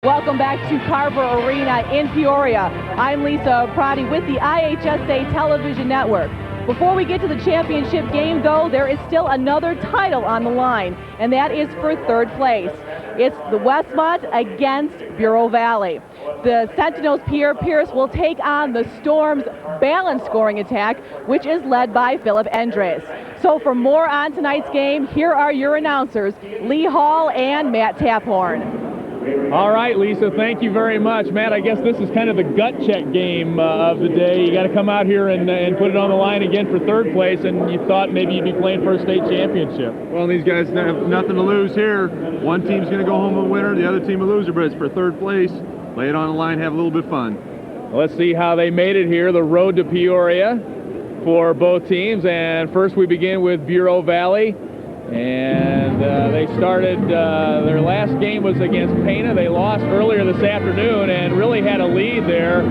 Welcome back to Carver Arena in Peoria. I'm Lisa Prati with the IHSA Television Network. Before we get to the championship game, though, there is still another title on the line, and that is for third place. It's the Westmont against Bureau Valley. The Sentinels' Pierre Pierce will take on the Storm's balanced scoring attack, which is led by Philip Endres. So for more on tonight's game, here are your announcers, Lee Hall and Matt Taphorn. All right, Lisa, thank you very much. Matt, I guess this is kind of the gut check game of the day. You got to come out here and put it on the line again for third place, and you thought maybe you'd be playing for a state championship. Well, these guys have nothing to lose here. One team's going to go home a winner, the other team a loser, but it's for third place. Lay it on the line, have a little bit of fun. Let's see how they made it here, the road to Peoria for both teams. And first we begin with Bureau Valley. And they started, their last game was against Pana. They lost earlier this afternoon and really had a lead there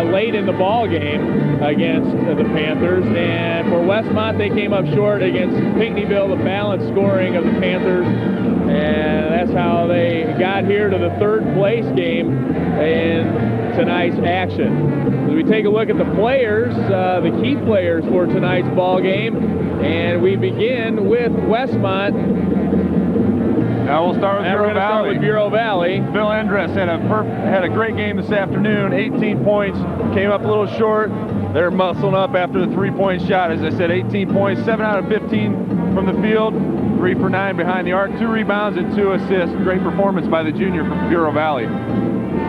late in the ball game against the Panthers. And for Westmont, they came up short against Pinckneyville, the balanced scoring of the Panthers. And that's how they got here to the third place game in tonight's action. As we take a look at the players, the key players for tonight's ball game, and we begin with Westmont. Now we'll start with Bureau Valley. Phil Endres had a great game this afternoon, 18 points, came up a little short. They're muscling up after the three-point shot. As I said, 18 points, 7 out of 15 from the field, 3 for 9 behind the arc, 2 rebounds and 2 assists. Great performance by the junior from Bureau Valley.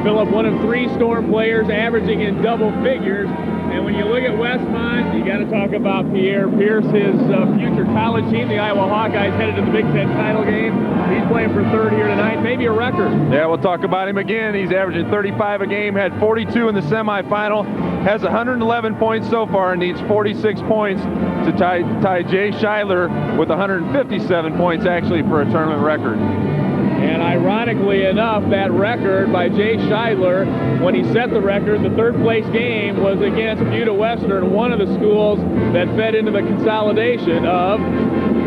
Philip, one of 3 Storm players averaging in double figures. And when you look at Westmont, you got to talk about Pierre Pierce, his future college team, the Iowa Hawkeyes, headed to the Big Ten title game. He's playing for third here tonight, maybe a record. Yeah, we'll talk about him again. He's averaging 35 a game, had 42 in the semifinal, has 111 points so far, and needs 46 points to tie Jay Schuyler with 157 points actually for a tournament record. And ironically enough, that record by Jay Schuyler, when he set the record, the third place game was against Buda Western, one of the schools that fed into the consolidation of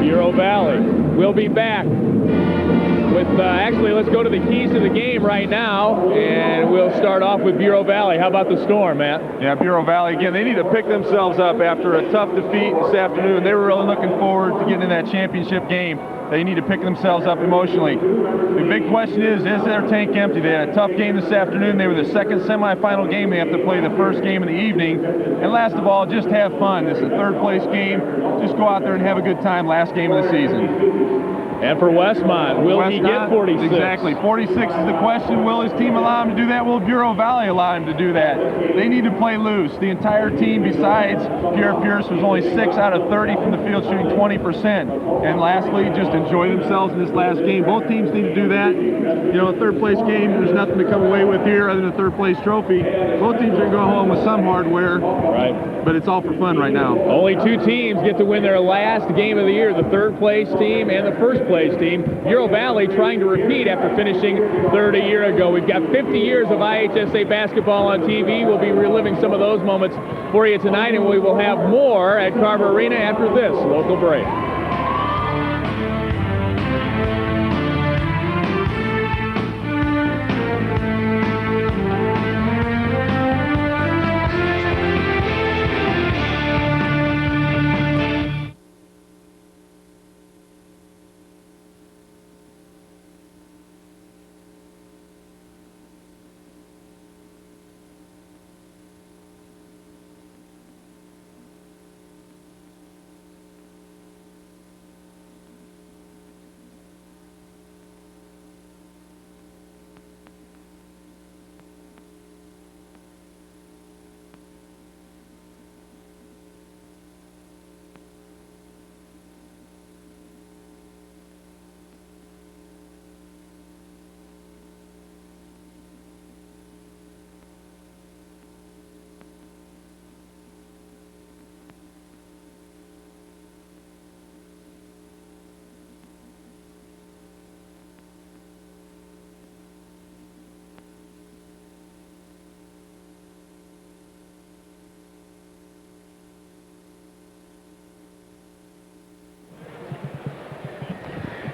Bureau Valley. We'll be back with, actually, let's go to the keys to the game right now, and we'll start off with Bureau Valley. How about the Storm, Matt? Yeah, Bureau Valley, again, they need to pick themselves up after a tough defeat this afternoon. They were really looking forward to getting in that championship game. They need to pick themselves up emotionally. The big question is their tank empty? They had a tough game this afternoon. They were the second semifinal game. They have to play the first game in the evening. And last of all, just have fun. This is a third place game. Just go out there and have a good time. Last game of the season. And for Westmont, will he get 46? Exactly. 46 is the question. Will his team allow him to do that? Will Bureau Valley allow him to do that? They need to play loose. The entire team, besides Pierre Pierce, was only 6 out of 30 from the field, shooting 20%. And lastly, just enjoy themselves in this last game. Both teams need to do that. You know, a third place game, there's nothing to come away with here other than a third place trophy. Both teams are going to go home with some hardware. Right. But it's all for fun right now. Only 2 teams get to win their last game of the year, the third place team and the first place team. Bureau Valley trying to repeat after finishing third a year ago. We've got 50 years of IHSA basketball on TV. We'll be reliving some of those moments for you tonight, and we will have more at Carver Arena after this local break.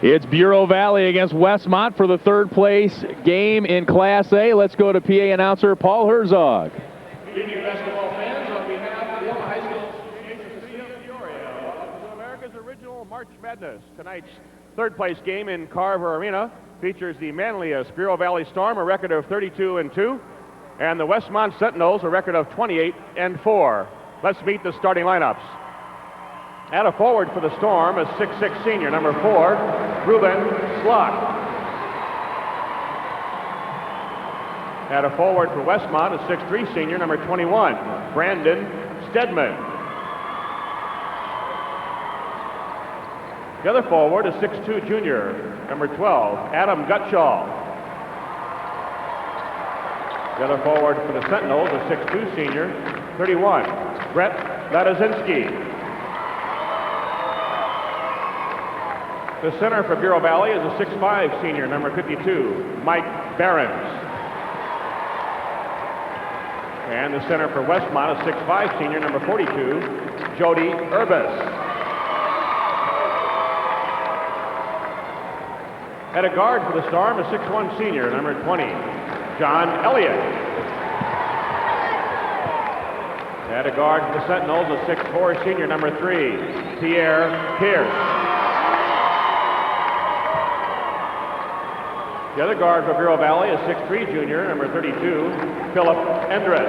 It's Bureau Valley against Westmont for the third place game in Class A. Let's go to PA announcer Paul Herzog. Good evening, basketball fans. On behalf of the High School Association of the City of Peoria, welcome to America's original March Madness. Tonight's third place game in Carver Arena features the manliest Bureau Valley Storm, a record of 32-2, and the Westmont Sentinels, a record of 28-4. Let's meet the starting lineups. At a forward for the Storm, a 6'6" senior, number 4, Ruben Slock. At a forward for Westmont, a 6'3" senior, number 21, Brandon Stedman. The other forward, a 6'2" junior, number 12, Adam Gutschall. The other forward for the Sentinels, a 6'2" senior, 31, Brett Ladazinski. The center for Bureau Valley is a 6'5" senior, number 52, Mike Behrens. And the center for Westmont, a 6'5" senior, number 42, Jody Urbis. At a guard for the Storm, a 6'1" senior, number 20, John Elliott. At a guard for the Sentinels, a 6'4" senior, number 3, Pierre Pierce. The other guard for Bureau Valley is 6'3" junior, number 32, Philip Endres.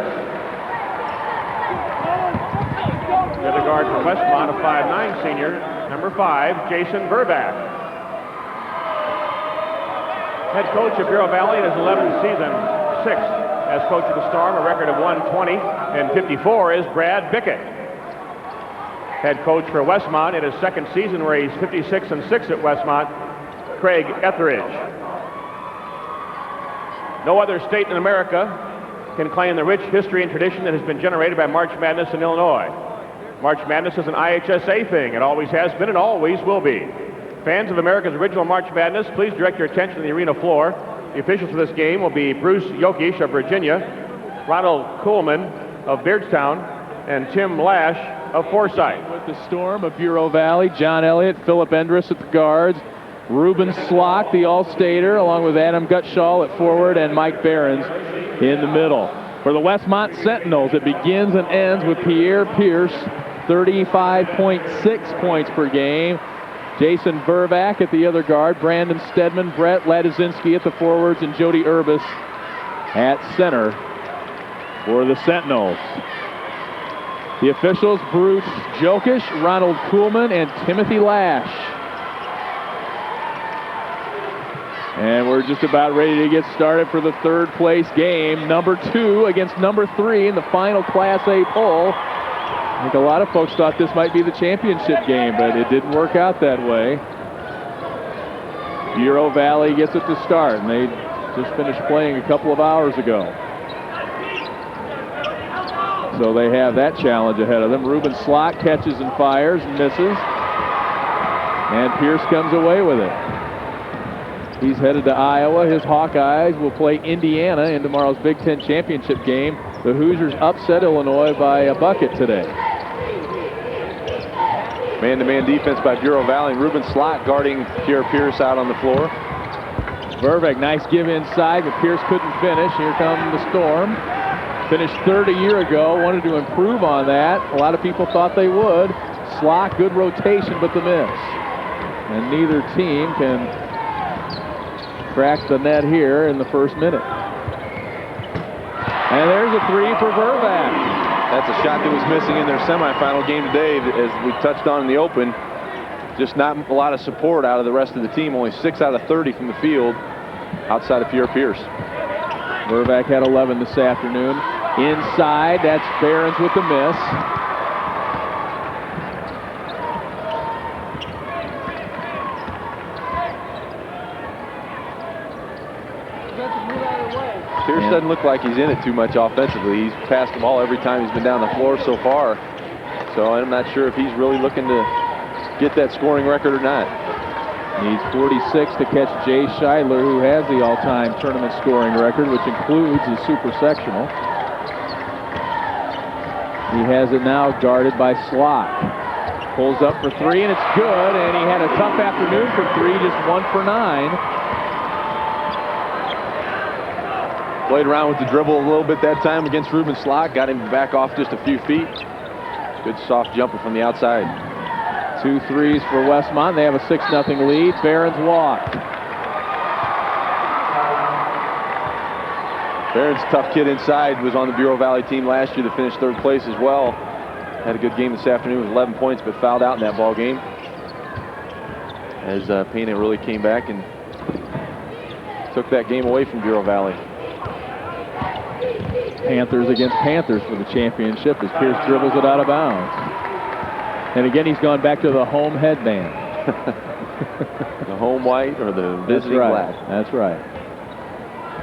The other guard for Westmont, a 5'9" senior, number 5, Jason Verback. Head coach of Bureau Valley in his 11th season, 6th as coach of the Storm, a record of 120-54, is Brad Bickett. Head coach for Westmont in his second season, where he's 56-6 at Westmont, Craig Etheridge. No other state in America can claim the rich history and tradition that has been generated by March Madness in Illinois. March Madness is an IHSA thing. It always has been and always will be. Fans of America's original March Madness, please direct your attention to the arena floor. The officials for this game will be Bruce Yokish of Virginia, Ronald Kuhlman of Beardstown, and Tim Lash of Forsyth. With the Storm of Bureau Valley, John Elliott, Philip Endres at the guards, Ruben Slock, the All-Stater, along with Adam Gutschall at forward and Mike Behrens in the middle. For the Westmont Sentinels, it begins and ends with Pierre Pierce, 35.6 points per game. Jason Verback at the other guard, Brandon Stedman, Brett Ladazinski at the forwards, and Jody Urbis at center for the Sentinels. The officials, Bruce Jokish, Ronald Kuhlman, and Timothy Lash. And we're just about ready to get started for the third place game. Number 2 against number 3 in the final Class A poll. I think a lot of folks thought this might be the championship game, but it didn't work out that way. Bureau Valley gets it to start, and they just finished playing a couple of hours ago. So they have that challenge ahead of them. Ruben Slock catches and fires and misses. And Pierce comes away with it. He's headed to Iowa. His Hawkeyes will play Indiana in tomorrow's Big Ten championship game. The Hoosiers upset Illinois by a bucket today. Man-to-man defense by Bureau Valley. Ruben Slock guarding Pierre Pierce out on the floor. Verbeck, nice give inside, but Pierce couldn't finish. Here comes the Storm. Finished third a year ago, wanted to improve on that. A lot of people thought they would. Slock, good rotation, but the miss. And neither team can crack the net here in the first minute. And there's a three for Verback. That's a shot that was missing in their semifinal game today, as we touched on in the open. Just not a lot of support out of the rest of the team. Only 6 out of 30 from the field outside of Pierre Pierce. Verback had 11 this afternoon. Inside, that's Behrens with the miss. Pierce doesn't look like he's in it too much offensively. He's passed the ball every time he's been down the floor so far. So I'm not sure if he's really looking to get that scoring record or not. Needs 46 to catch Jay Scheidler, who has the all-time tournament scoring record, which includes the super sectional. He has it now guarded by Slock. Pulls up for three, and it's good, and he had a tough afternoon for three, just 1 for 9. Played around with the dribble a little bit that time against Ruben Slot, got him back off just a few feet. Good soft jumper from the outside. 2 threes for Westmont. They have a 6-0 lead. Barron's walk. Barron's a tough kid inside, was on the Bureau Valley team last year that finished 3rd place as well. Had a good game this afternoon with 11 points, but fouled out in that ball game. As Pena really came back and took that game away from Bureau Valley. Panthers against Panthers for the championship as Pierce dribbles it out of bounds. And again, he's gone back to the home headband. The home white or the visiting black. That's right.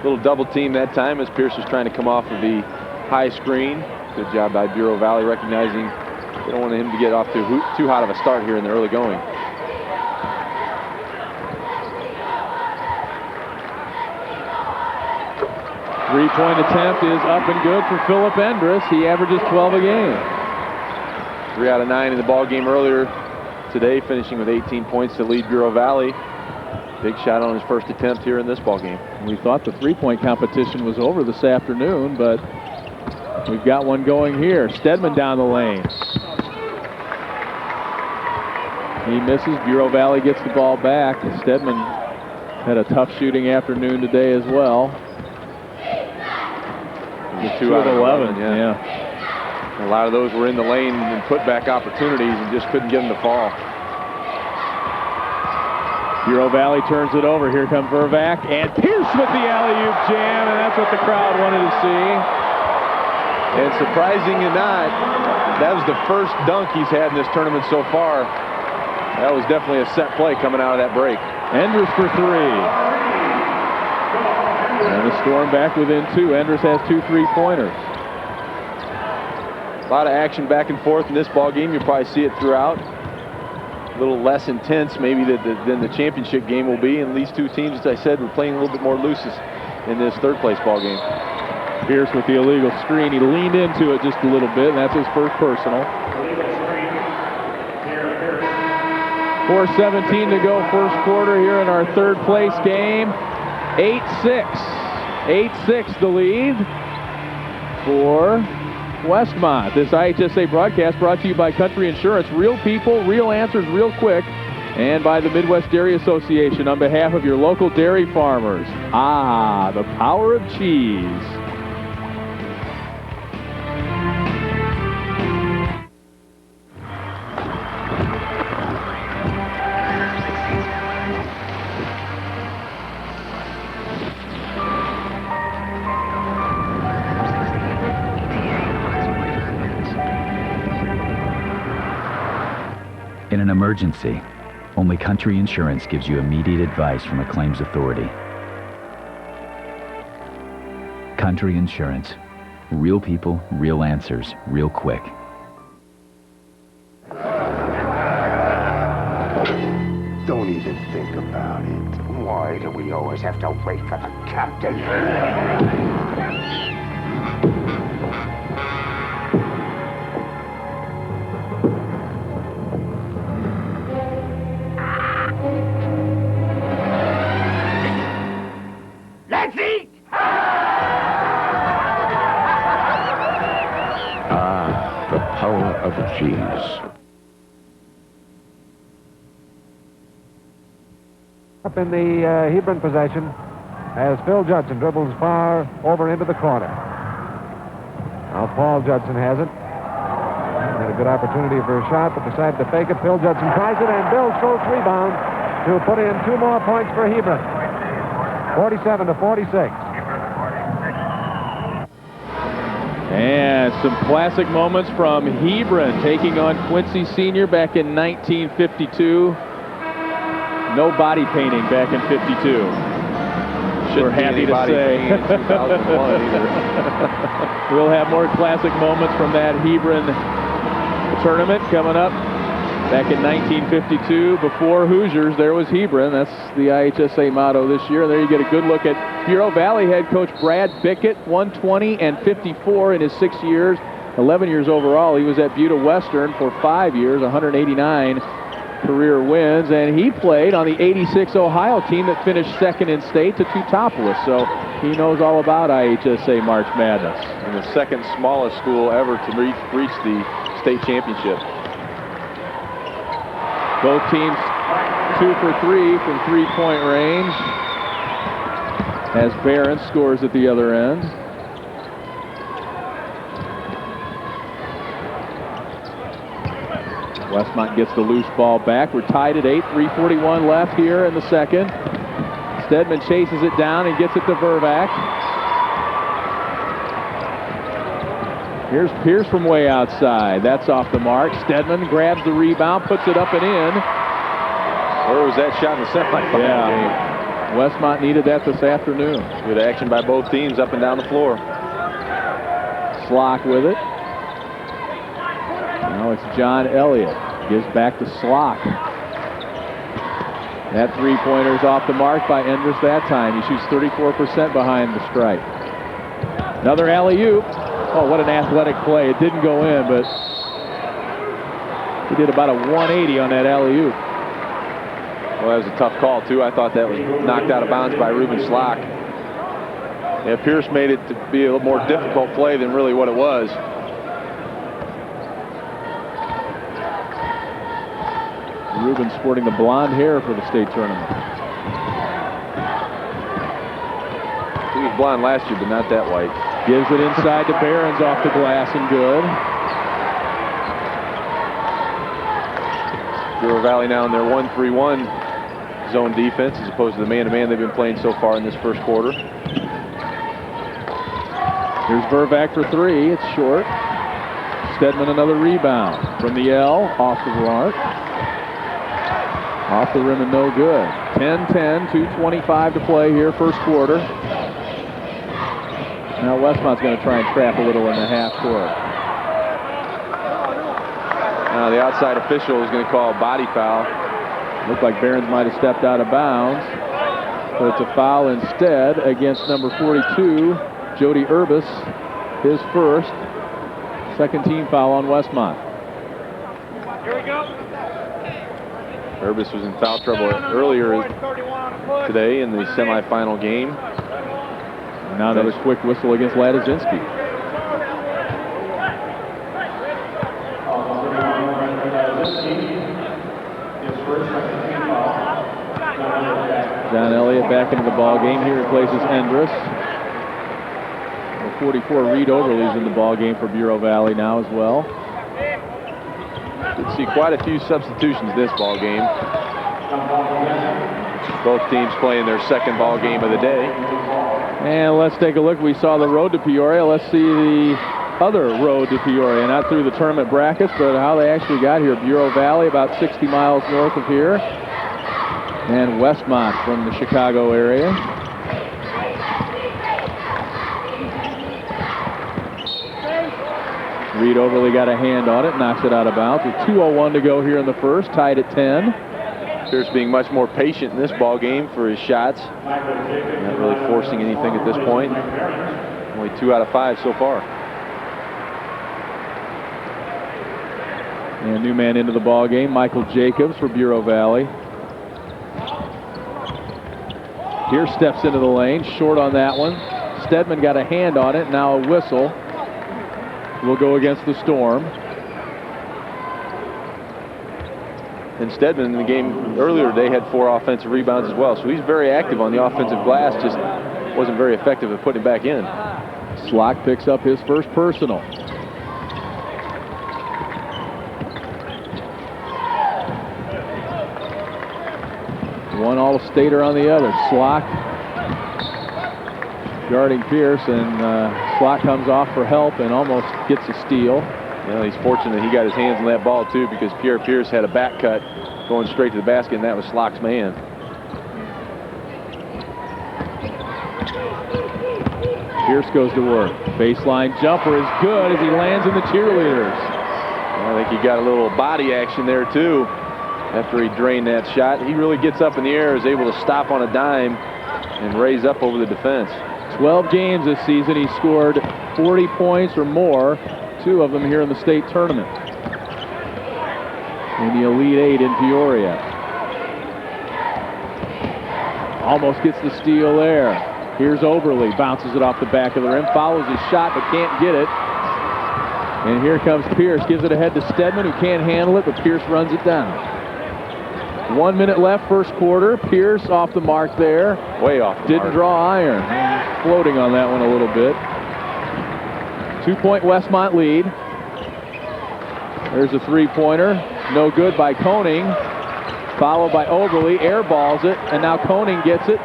Little double team that time as Pierce was trying to come off of the high screen. Good job by Bureau Valley recognizing they don't want him to get off too hot of a start here in the early going. Three-point attempt is up and good for Philip Endress. He averages 12 a game. 3 out of 9 in the ball game earlier today, finishing with 18 points to lead Bureau Valley. Big shot on his first attempt here in this ball game. We thought the three-point competition was over this afternoon, but we've got one going here. Stedman down the lane. He misses. Bureau Valley gets the ball back. Stedman had a tough shooting afternoon today as well. 2 out of 11. Yeah. A lot of those were in the lane and put-back opportunities and just couldn't get them to fall. Bureau Valley turns it over. Here come Vervac and Pierce with the alley-oop jam, and that's what the crowd wanted to see. And surprising or not, that was the first dunk he's had in this tournament so far. That was definitely a set play coming out of that break. Endress for 3. And the Storm back within 2. Endress has 2 3-pointers. A lot of action back and forth in this ball game. You'll probably see it throughout. A little less intense maybe than the championship game will be. And these two teams, as I said, were playing a little bit more loose in this 3rd place ball game. Pierce with the illegal screen. He leaned into it just a little bit, and that's his first personal. 4:17 to go first quarter here in our 3rd place game. 8-6. 8-6 the lead for Westmont. This IHSA broadcast brought to you by Country Insurance. Real people, real answers, real quick. And by the Midwest Dairy Association on behalf of your local dairy farmers. Ah, the power of cheese. In an emergency, only Country Insurance gives you immediate advice from a claims authority. Country Insurance. Real people, real answers, real quick. Don't even think about it. Why do we always have to wait for the captain? Let's eat! Ah, the power of cheese. Up in the Hebron possession as Phil Judson dribbles far over into the corner. Now Paul Judson has it. Had a good opportunity for a shot, but decided to fake it. Phil Judson tries it, and Bill Schultz rebounds to put in 2 more points for Hebron. 47-46. And some classic moments from Hebron taking on Quincy Senior back in 1952. No body painting back in 52. We're happy to say. We'll have more classic moments from that Hebron tournament coming up. Back in 1952, before Hoosiers, there was Hebron. That's the IHSA motto this year. There you get a good look at Bureau Valley head coach Brad Bickett, 120 and 54 in his 6 years 11 years overall. He was at Buda Western for 5 years, 189 career wins, and he played on the '86 Ohio team that finished second in state to Teutopolis. So he knows all about IHSA March Madness. And the second smallest school ever to reach the state championship. Both teams 2 for 3 from three-point range as Barron scores at the other end. Westmont gets the loose ball back. We're tied at 8, 3:41 left here in the second. Stedman chases it down and gets it to Vervac. Here's Pierce from way outside. That's off the mark. Stedman grabs the rebound, puts it up and in. Where was that shot in the semifinal game? Westmont needed that this afternoon. Good action by both teams up and down the floor. Slock with it. Now it's John Elliott. Gives back to Slock. That three-pointer's off the mark by Endress that time. He shoots 34% behind the stripe. Another alley-oop. Oh, what an athletic play. It didn't go in, but he did about a 180 on that alley-oop. Well, that was a tough call, too. I thought that was knocked out of bounds by Ruben Slock. Yeah, Pierce made it to be a little more difficult play than really what it was. Ruben sporting the blonde hair for the state tournament. He was blonde last year, but not that white. Gives it inside to Barron's off the glass and good. Bureau Valley now in their 1-3-1 zone defense as opposed to the man-to-man they've been playing so far in this first quarter. Here's Vervac for 3. It's short. Stedman another rebound from the L, off the mark. Off the rim and no good. 10-10, 2:25 to play here, first quarter. Now Westmont's going to try and trap a little in the half court. Now the outside official is going to call a body foul. Looked like Barron's might have stepped out of bounds, but it's a foul instead against number 42, Jody Urbis, his first. Second team foul on Westmont. Here we go. Urbis was in foul trouble earlier today in the semifinal game. And now another quick whistle against Ladizinski. John Elliott back into the ball game. He replaces Endress. 44 Reed Overly's in the ball game for Bureau Valley now as well. Did see quite a few substitutions this ball game. Both teams playing their second ball game of the day. And let's take a look. We saw the road to Peoria. Let's see the other road to Peoria. Not through the tournament brackets, but how they actually got here. Bureau Valley, about 60 miles north of here. And Westmont from the Chicago area. Reed Overly got a hand on it, knocks it out of bounds. With 2:01 to go here in the first, tied at 10. Pierce being much more patient in this ball game for his shots. Not really forcing anything at this point. Only 2 out of 5 so far. And a new man into the ball game, Michael Jacobs for Bureau Valley. Here steps into the lane, short on that one. Stedman got a hand on it, now a whistle. Will go against the Storm. And Stedman in the game earlier today had 4 offensive rebounds as well. So he's very active on the offensive glass, just wasn't very effective at putting it back in. Slock picks up his first personal. One All-Stater on the other. Slock guarding Pierce, and Slock comes off for help and almost gets a steal. Well, he's fortunate he got his hands on that ball too, because Pierre Pierce had a back cut going straight to the basket, and that was Slock's man. Pierce goes to work. Baseline jumper is good as he lands in the cheerleaders. I think he got a little body action there too after he drained that shot. He really gets up in the air, is able to stop on a dime and raise up over the defense. 12 games this season. He scored 40 points or more two of them here in the state tournament. In the Elite Eight in Peoria. Almost gets the steal there. Here's Oberly, bounces it off the back of the rim, follows his shot but can't get it. And here comes Pierce, gives it ahead to Stedman, who can't handle it, but Pierce runs it down. 1 minute left, first quarter. Pierce off the mark there. Way off the Didn't mark. draw iron. Floating on that one a little bit. 2-point Westmont lead. There's a three-pointer. No good by Koning. Followed by Oberly. Airballs it, and now Koning gets it.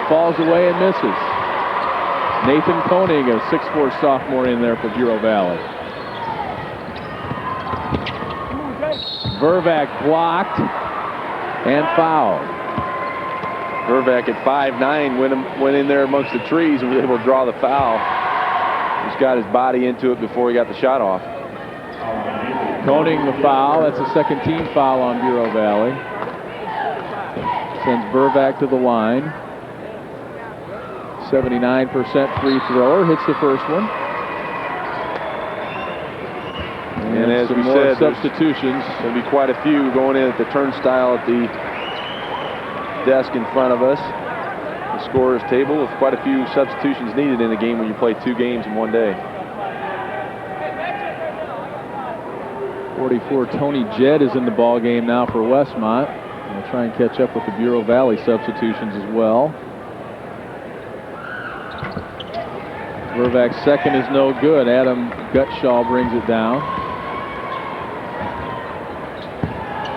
Falls away and misses. Nathan Koning, a 6'4" sophomore in there for Bureau Valley. Vervac blocked and fouled. Vervac at 5'9" went in there amongst the trees and was able to draw the foul. Just got his body into it before he got the shot off. Koning the foul. That's a second team foul on Bureau Valley. Sends Vervac to the line. 79% free thrower. Hits the first one. And as we said, substitutions. There'll be quite a few going in at the turnstile at the desk in front of us. The scorer's table with quite a few substitutions needed in the game when you play 2 games in one day. 44 Tony Jedd is in the ball game now for Westmont. We'll try and catch up with the Bureau Valley substitutions as well. Vervac's second is no good. Adam Gutshaw brings it down.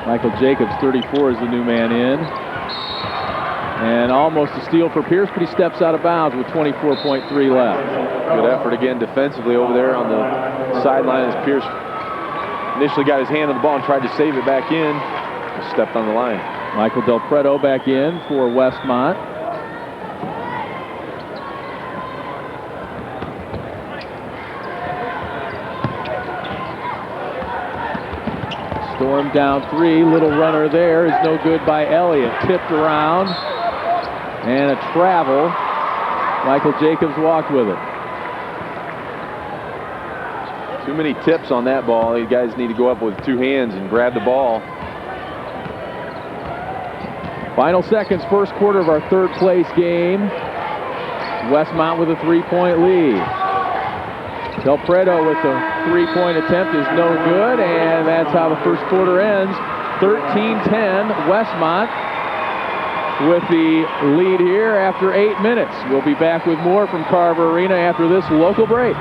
Michael Jacobs, 34, is the new man in. And almost a steal for Pierce, but he steps out of bounds with 24.3 left. Good effort again defensively over there on the sideline as Pierce initially got his hand on the ball and tried to save it back in. Just stepped on the line. Michael Del Preto back in for Westmont. Storm down 3, little runner there is no good by Elliott. Tipped around, and a travel. Michael Jacobs walked with it. Too many tips on that ball. These guys need to go up with 2 hands and grab the ball. Final seconds, first quarter of our third place game. Westmont with a 3-point lead. Del Preto with the 3-point attempt is no good, and that's how the first quarter ends. 13-10, Westmont with the lead here after 8 minutes. We'll be back with more from Carver Arena after this local break.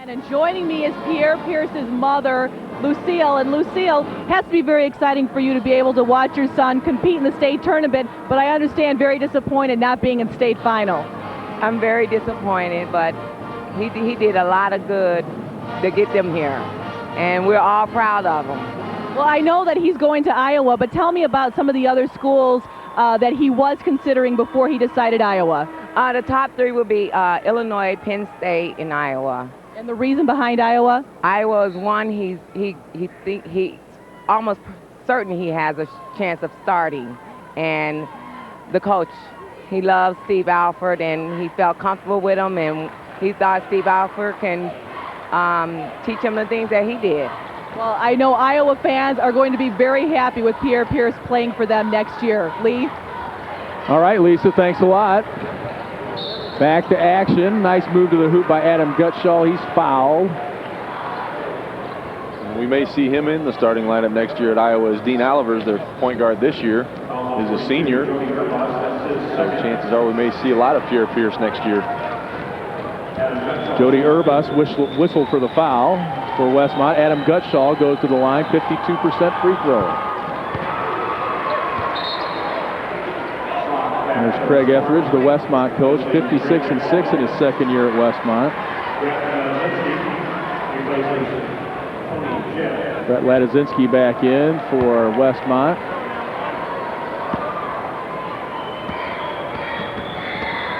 And joining me is Pierre Pierce's mother, Lucille. And Lucille, has to be very exciting for you to be able to watch your son compete in the state tournament, but I understand very disappointed not being in state final. I'm very disappointed, but he did a lot of good to get them here, and we're all proud of him. Well, I know that he's going to Iowa, but tell me about some of the other schools that he was considering before he decided Iowa. The top 3 would be Illinois, Penn State, and Iowa. And the reason behind Iowa? Iowa is one, he's almost certain he has a chance of starting. And the coach, he loves Steve Alford, and he felt comfortable with him, and he thought Steve Alford can teach him the things that he did. Well, I know Iowa fans are going to be very happy with Pierre Pierce playing for them next year. Lee? All right, Lisa, thanks a lot. Back to action. Nice move to the hoop by Adam Gutschall. He's fouled. We may see him in the starting lineup next year at Iowa, as Dean Olivers, their point guard this year, is a senior. So chances are we may see a lot of Pierre Pierce next year. Jody Urbas whistled for the foul for Westmont. Adam Gutschall goes to the line, 52% free throw. And there's Craig Etheridge, the Westmont coach, 56-6 in his second year at Westmont. Brett Ladizinski back in for Westmont.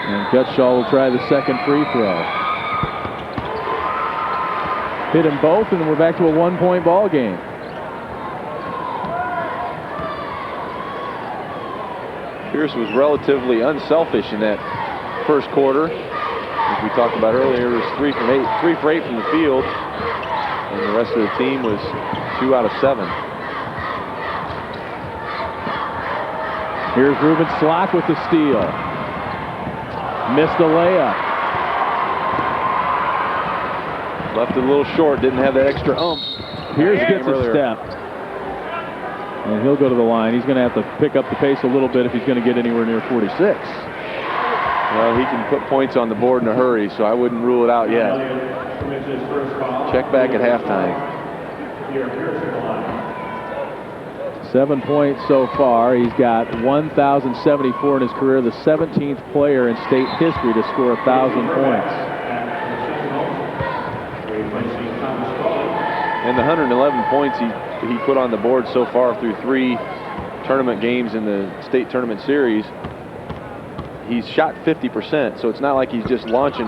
And Gutschall will try the second free throw. Hit them both, and we're back to a one-point ball game. Pierce was relatively unselfish in that first quarter. As we talked about earlier, it was 3 for 8 from the field. And the rest of the team was 2 out of 7. Here's Ruben Slock with the steal. Missed the layup. Left it a little short, didn't have that extra oomph. Pierce gets a step. And he'll go to the line. He's going to have to pick up the pace a little bit if he's going to get anywhere near 46. Well, he can put points on the board in a hurry, so I wouldn't rule it out yet. Check back at halftime. 7 points so far. He's got 1,074 in his career, the 17th player in state history to score 1,000 points. And the 111 points he put on the board so far through 3 tournament games in the state tournament series, he's shot 50%, so it's not like he's just launching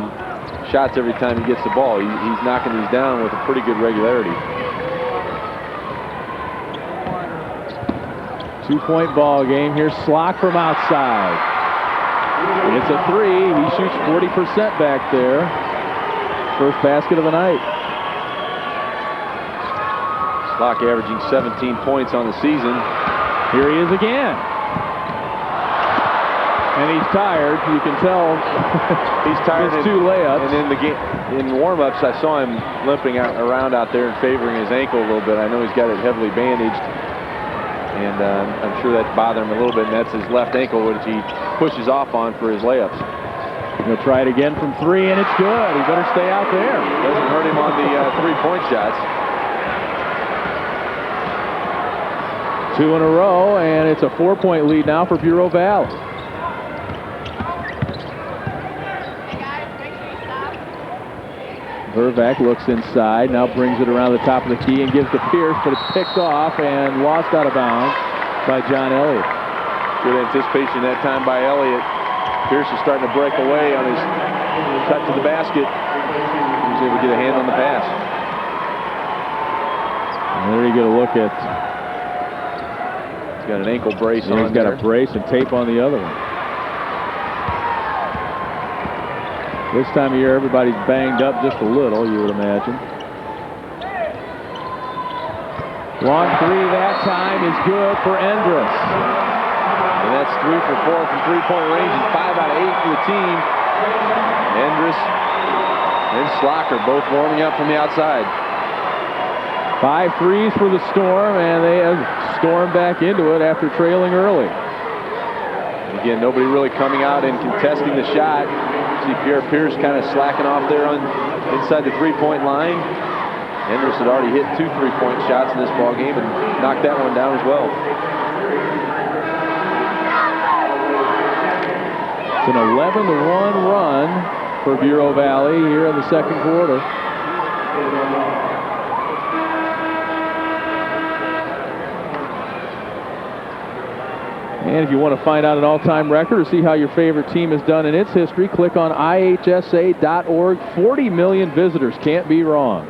shots every time he gets the ball. He's knocking these down with a pretty good regularity. 2-point ball game. Here's Slock from outside. And it's a 3. He shoots 40% back there. First basket of the night. Slock averaging 17 points on the season. Here he is again. And he's tired. You can tell he's tired. His 2 layups. And in the game, in warm-ups, I saw him limping around out there and favoring his ankle a little bit. I know he's got it heavily bandaged, and I'm sure that's bothering him a little bit. And that's his left ankle, which he pushes off on for his layups. He'll try it again from 3, and it's good. He better stay out there. Doesn't hurt him on the 3-point shots. 2 in a row, and it's a 4-point lead now for Bureau Valley. Vervac looks inside, now brings it around the top of the key and gives to Pierce, but it's picked off and lost out of bounds by John Elliott. Good anticipation that time by Elliott. Pierce is starting to break away on his cut to the basket. He was able to get a hand on the pass. And there you get a look at. He's got an ankle brace on. He's got a brace and tape on the other one. This time of year, everybody's banged up just a little, you would imagine. Long 3 that time is good for Endress. And that's 3 for 4 from 3-point range and 5 out of 8 for the team. Endress and Slock are both warming up from the outside. 5 threes for the Storm, and they have stormed back into it after trailing early. Again, nobody really coming out and contesting the shot. See Pierre Pierce kind of slacking off there on inside the 3-point line. Endress had already hit 2 3-point shots in this ball game and knocked that one down as well. It's an 11-1 run for Bureau Valley here in the second quarter. And if you want to find out an all-time record or see how your favorite team has done in its history, click on ihsa.org. 40 million visitors. Can't be wrong.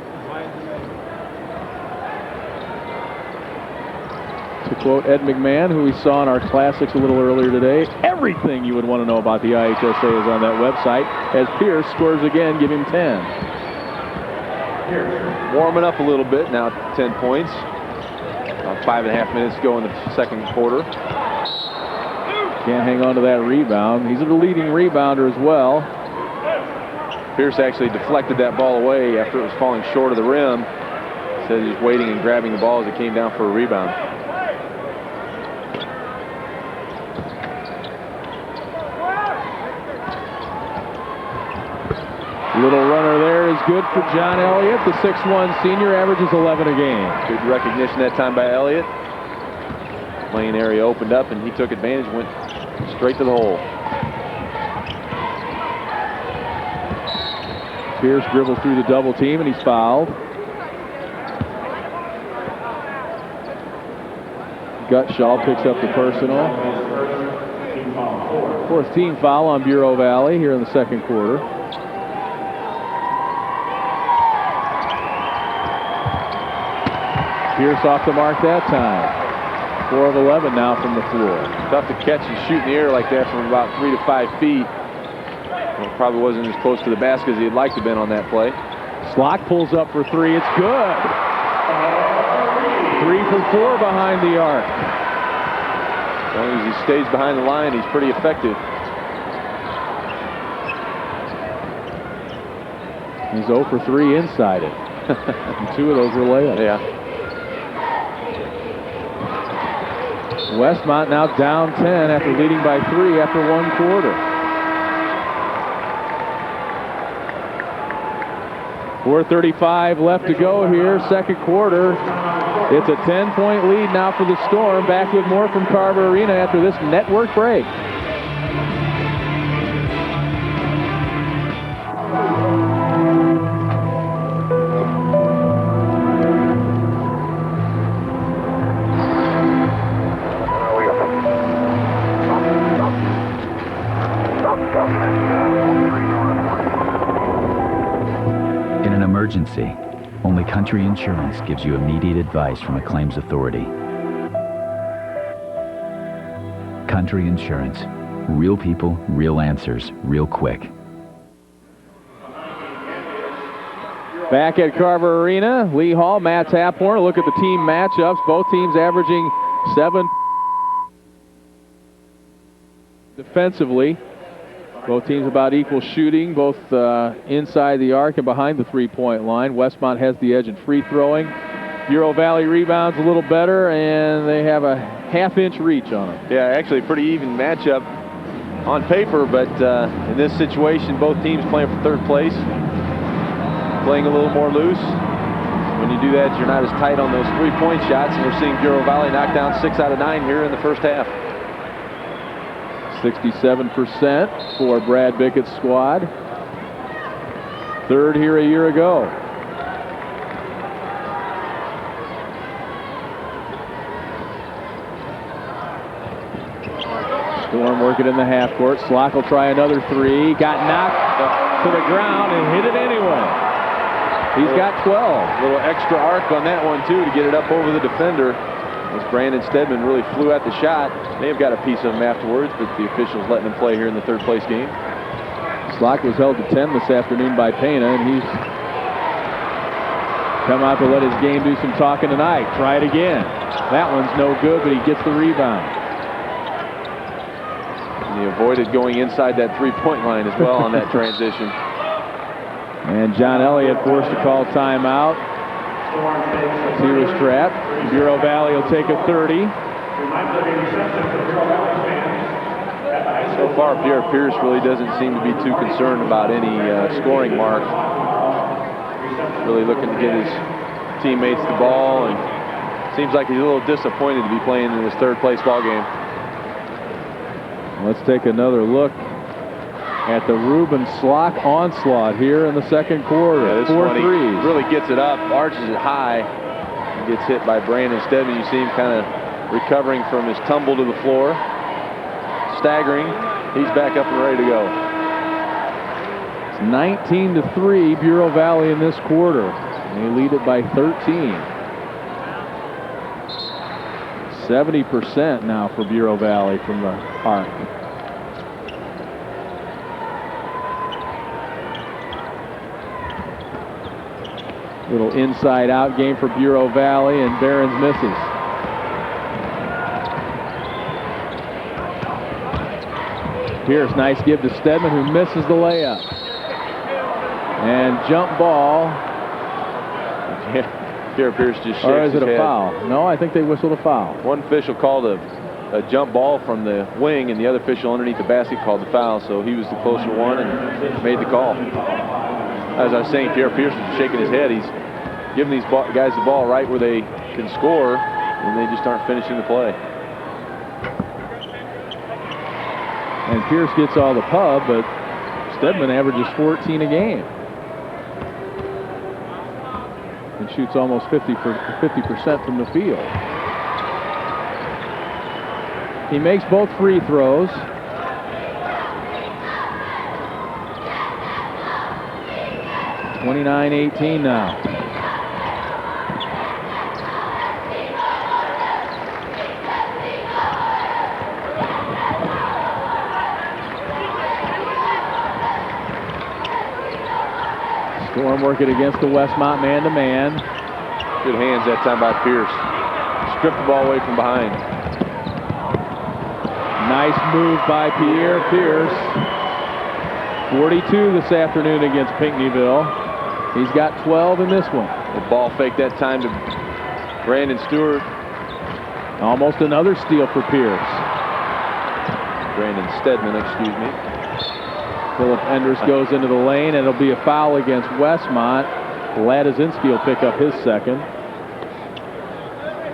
To quote Ed McMahon, who we saw in our classics a little earlier today, everything you would want to know about the IHSA is on that website, as Pierce scores again, give him 10. warming up a little bit now. 10 points. About 5.5 minutes to go in the second quarter. Can't hang on to that rebound. He's the leading rebounder as well. Pierce actually deflected that ball away after it was falling short of the rim. Said he was waiting and grabbing the ball as it came down for a rebound. Little runner there is good for John Elliott. The 6'1 senior averages 11 a game. Good recognition that time by Elliott. Lane area opened up and he took advantage, went straight to the hole. Pierce dribbles through the double team and he's fouled. Gutshaw picks up the personal. Fourth team foul on Bureau Valley here in the second quarter. Pierce off the mark that time. 4 of 11 now from the floor. Tough to catch and shoot in the air like that from about 3 to 5 feet. Well, probably wasn't as close to the basket as he'd like to have been on that play. Slock pulls up for 3. It's good. 3 for 4 behind the arc. As long as he stays behind the line, he's pretty effective. He's 0 for 3 inside it. And 2 of those were layups. Yeah. Westmont now down 10 after leading by 3 after 1 quarter. 4:35 left to go here, second quarter. It's a 10-point lead now for the Storm. Back with more from Carver Arena after this network break. In an emergency, only Country Insurance gives you immediate advice from a claims authority. Country Insurance. Real people, real answers, real quick. Back at Carver Arena, Lee Hall, Matt Taphorn. Look at the team matchups. Both teams averaging 7 defensively. Both teams about equal shooting, both inside the arc and behind the three-point line. Westmont has the edge in free throwing. Bureau Valley rebounds a little better, and they have a half-inch reach on them. Yeah, actually a pretty even matchup on paper, but in this situation, both teams playing for third place, playing a little more loose. When you do that, you're not as tight on those three-point shots, and we're seeing Bureau Valley knock down 6 out of 9 here in the first half. 67% for Brad Bickett's squad. Third here a year ago. Storm working in the half court. Slock will try another 3. Got knocked to the ground and hit it anyway. He's got 12. A little extra arc on that one, too, to get it up over the defender. As Brandon Stedman really flew at the shot. May have got a piece of him afterwards, but the officials letting him play here in the third place game. Slock was held to 10 this afternoon by Pena, and he's come out to let his game do some talking tonight. Try it again. That one's no good, but he gets the rebound. And he avoided going inside that three-point line as well on that transition. And John Elliott forced to call timeout. He was trapped. Bureau Valley will take a 30. So far, Pierre Pierce really doesn't seem to be too concerned about any scoring mark. Really looking to get his teammates the ball, and seems like he's a little disappointed to be playing in this third place ball game. Let's take another look at the Ruben Slock onslaught here in the second quarter. Yeah, this 4 one, threes. He really gets it up, arches it high, and gets hit by Brandon Stedman. You see him kind of recovering from his tumble to the floor, staggering. He's back up and ready to go. It's 19-3 Bureau Valley in this quarter. And they lead it by 13. 70% now for Bureau Valley from the arc. Little inside-out game for Bureau Valley, and Behrens misses. Pierce, nice give to Stedman, who misses the layup. And jump ball. Pierre Pierce just shakes Or is it his a head. foul? No, I think they whistled a foul. One official called a jump ball from the wing, and the other official underneath the basket called the foul, so he was the closer one and made the call. As I was saying, Pierre Pierce was shaking his head. He's giving these guys the ball right where they can score, and they just aren't finishing the play. And Pierce gets all the pub, but Stedman averages 14 a game. And shoots almost 50% from the field. He makes both free throws. (29-18) now. Storm working against the Westmont man-to-man. Good hands that time by Pierce. Stripped the ball away from behind. Nice move by Pierre Pierce. 42 this afternoon against Pinckneyville. He's got 12 in this one. The ball fake that time to Brandon Stewart. Almost another steal for Pierce. Brandon Stedman, excuse me. Philip Endress goes into the lane, and it'll be a foul against Westmont. Ladizinski will pick up his second.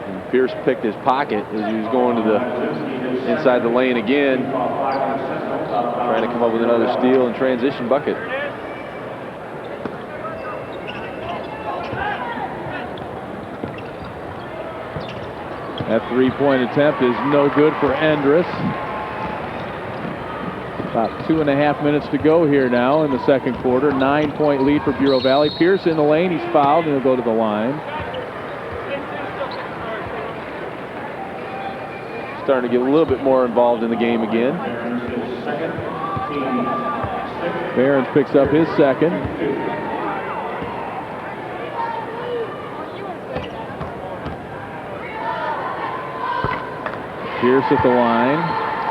And Pierce picked his pocket as he was going to the inside the lane again, trying to come up with another steal and transition bucket. That three-point attempt is no good for Endress. About 2.5 minutes to go here now in the second quarter. 9-point lead for Bureau Valley. Pierce in the lane. He's fouled, and he'll go to the line. Starting to get a little bit more involved in the game again. Behrens picks up his second. Pierce at the line.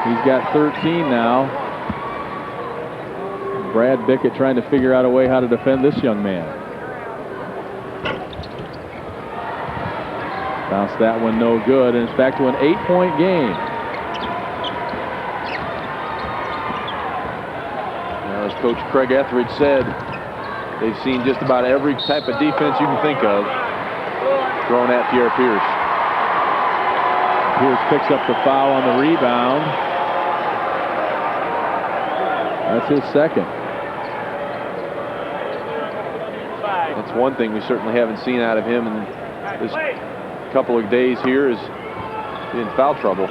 He's got 13 now. Brad Bickett trying to figure out a way how to defend this young man. Bounce that one no good, and it's back to an 8-point game. Now, as Coach Craig Etheridge said, they've seen just about every type of defense you can think of thrown at Pierre Pierce. Pierce picks up the foul on the rebound. That's his second. That's one thing we certainly haven't seen out of him in this couple of days here is in foul trouble.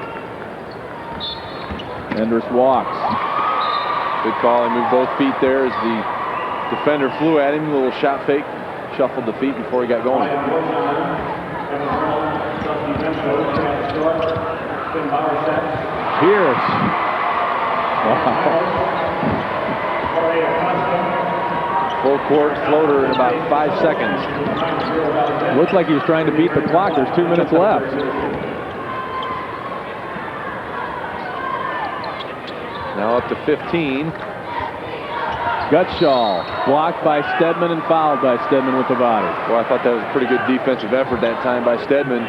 Endress walks. Good call. He moved both feet there as the defender flew at him. A little shot fake. Shuffled the feet before he got going. Pierce. Wow. Full court floater in about 5 seconds. Looked like he was trying to beat the clock. There's 2 minutes left. Now up to 15. Gutschall blocked by Stedman and fouled by Stedman with the body. Well, I thought that was a pretty good defensive effort that time by Stedman.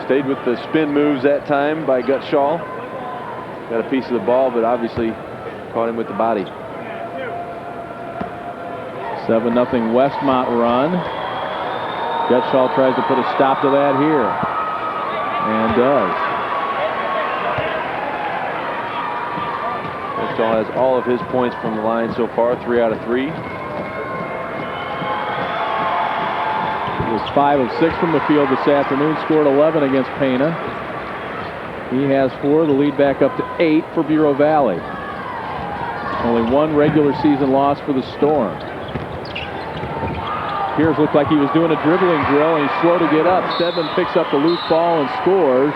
Stayed with the spin moves that time by Gutschall. Got a piece of the ball, but obviously caught him with the body. 7-0 Westmont run. Gutschall tries to put a stop to that here. And does. Gutschall has all of his points from the line so far, 3 out of 3. He was 5 of 6 from the field this afternoon. Scored 11 against Pana. He has 4. The lead back up to 8 for Bureau Valley. Only 1 regular season loss for the Storm. Pierce looked like he was doing a dribbling drill, and he's slow to get up. Stedman picks up the loose ball and scores.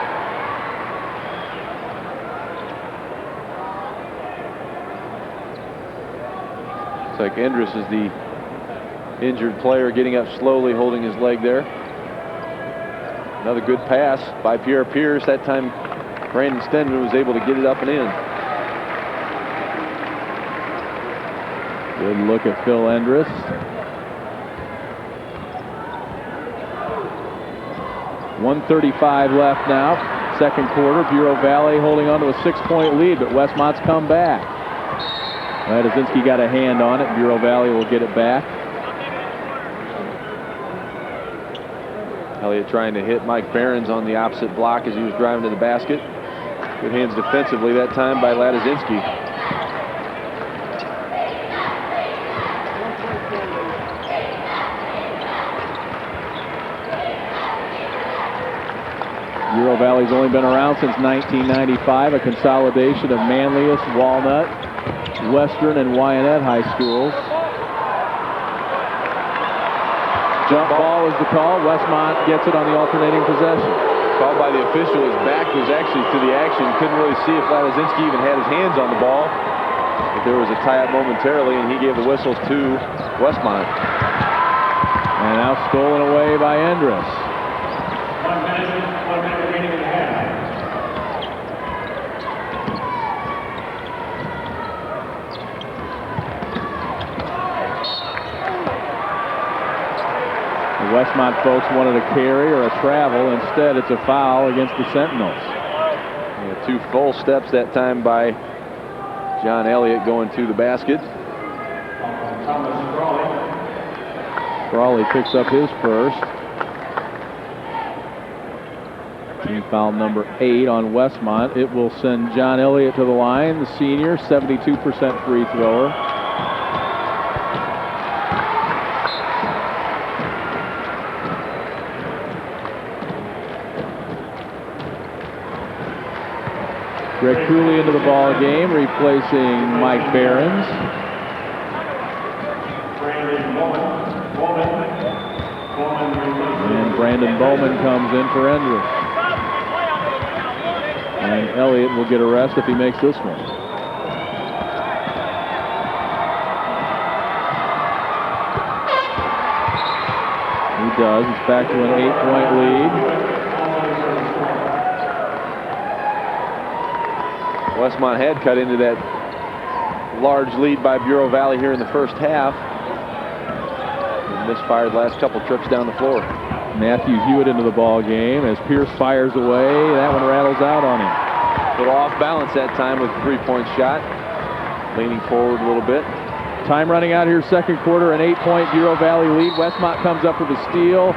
Looks like Endress is the injured player getting up slowly, holding his leg there. Another good pass by Pierre Pierce. That time Brandon Stenman was able to get it up and in. Good look at Phil Endress. .135 left now. Second quarter. Bureau Valley holding on to a 6-point lead, but Westmont's come back. Ladezinski got a hand on it. Bureau Valley will get it back. Elliott trying to hit Mike Behrens on the opposite block as he was driving to the basket. Good hands defensively that time by Ladezinski. Bureau Valley's only been around since 1995, a consolidation of Manlius, Walnut, Western, and Wyanett high schools. Jump ball is the call. Westmont gets it on the alternating possession. Called by the official. His back was actually to the action. Couldn't really see if Ladezinski even had his hands on the ball. But there was a tie-up momentarily, and he gave the whistle to Westmont. And now stolen away by Endress. 1 minute remaining in the half. The Westmont folks wanted a carry or a travel. Instead, it's a foul against the Sentinels. Yeah, 2 full steps that time by John Elliott going to the basket. Crawley picks up his first. Team foul number 8 on Westmont. It will send John Elliott to the line, the senior, 72% free thrower. Greg Cooley into the ball game, replacing Mike Behrens. And Brandon Bowman comes in for Endress. And Elliott will get a rest if he makes this one. He does. It's back to an 8-point lead. Westmont had cut into that large lead by Bureau Valley here in the first half. And misfired the last couple trips down the floor. Matthew Hewitt into the ball game as Pierce fires away. That one rattles out on him. A little off balance that time with a 3-point shot. Leaning forward a little bit. Time running out here, second quarter, an 8-point Bureau Valley lead. Westmont comes up with a steal.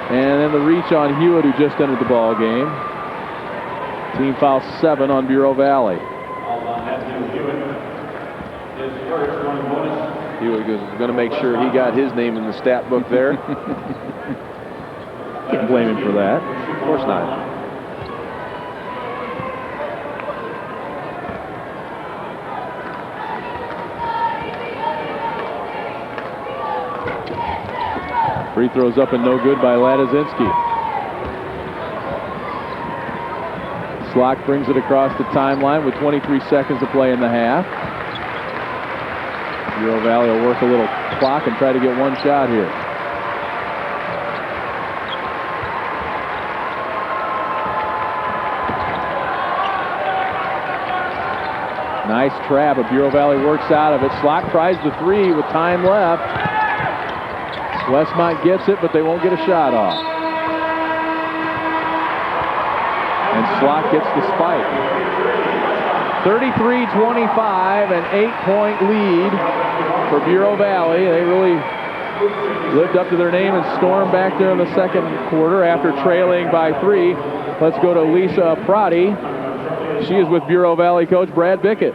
And then the reach on Hewitt, who just entered the ball game. Team foul 7 on Bureau Valley. He was going to make sure he got his name in the stat book there. Can't blame him for that. Of course not. Free throws up and no good by Ladezinski. Slock brings it across the timeline with 23 seconds to play in the half. Bureau Valley will work a little clock and try to get one shot here. Nice trap, but Bureau Valley works out of it. Slock tries the 3 with time left. Westmont gets it, but they won't get a shot off. And Slock gets the spike. 33-25, an 8-point lead for Bureau Valley. They really lived up to their name and stormed back there in the second quarter after trailing by 3. Let's go to Lisa Prati. She is with Bureau Valley coach Brad Bickett.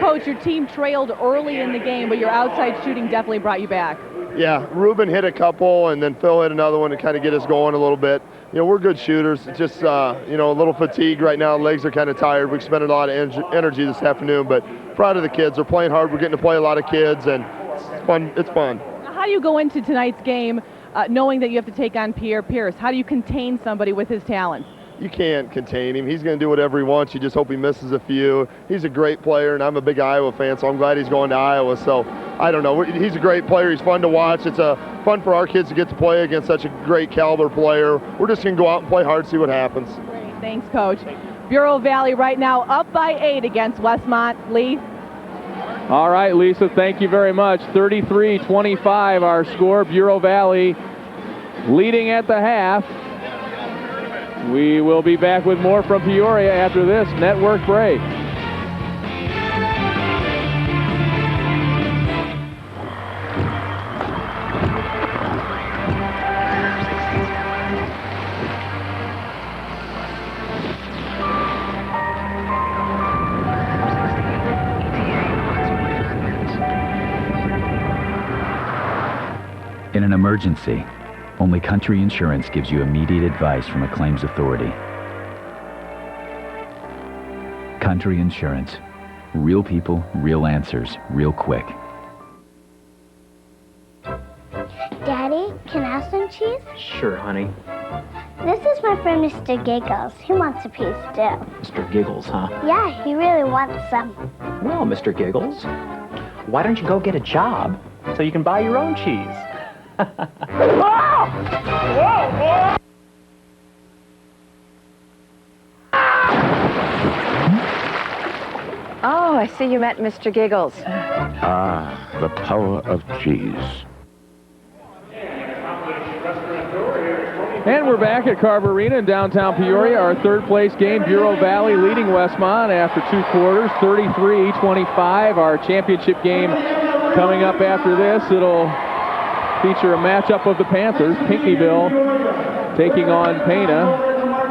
Coach, your team trailed early in the game, but your outside shooting definitely brought you back. Yeah, Ruben hit a couple, and then Phil hit another one to kind of get us going a little bit. You know, we're good shooters. It's just, you know, a little fatigue right now. Legs are kind of tired. We've spent a lot of energy this afternoon, but proud of the kids. They're playing hard. We're getting to play a lot of kids, and it's fun. It's fun. Now, how do you go into tonight's game knowing that you have to take on Pierre Pierce? How do you contain somebody with his talent? you can't contain him. He's going to do whatever he wants. You just hope he misses a few. He's a great player, and I'm a big Iowa fan, so I'm glad he's going to Iowa. So I don't know. He's a great player. He's fun to watch. It's fun for our kids to get to play against such a great caliber player. We're just going to go out and play hard, see what happens. Great. Thanks, Coach. Bureau Valley right now up by 8 against Westmont. Lee? All right, Lisa, thank you very much. 33-25 our score. Bureau Valley leading at the half. We will be back with more from Peoria after this network break. In an emergency, only Country Insurance gives you immediate advice from a claims authority. Country Insurance. Real people, real answers, real quick. Daddy, can I have some cheese? Sure, honey. This is my friend Mr. Giggles. He wants a piece too. Mr. Giggles, huh? Yeah, he really wants some. Well, Mr. Giggles, why don't you go get a job so you can buy your own cheese? Oh, I see you met Mr. Giggles. Ah, the power of cheese. And we're back at Carver Arena in downtown Peoria. Our third place game, Bureau Valley leading Westmont after 2 quarters, 33-25. Our championship game coming up after this. It'll feature a matchup of the Panthers. Pinckneyville taking on Pana.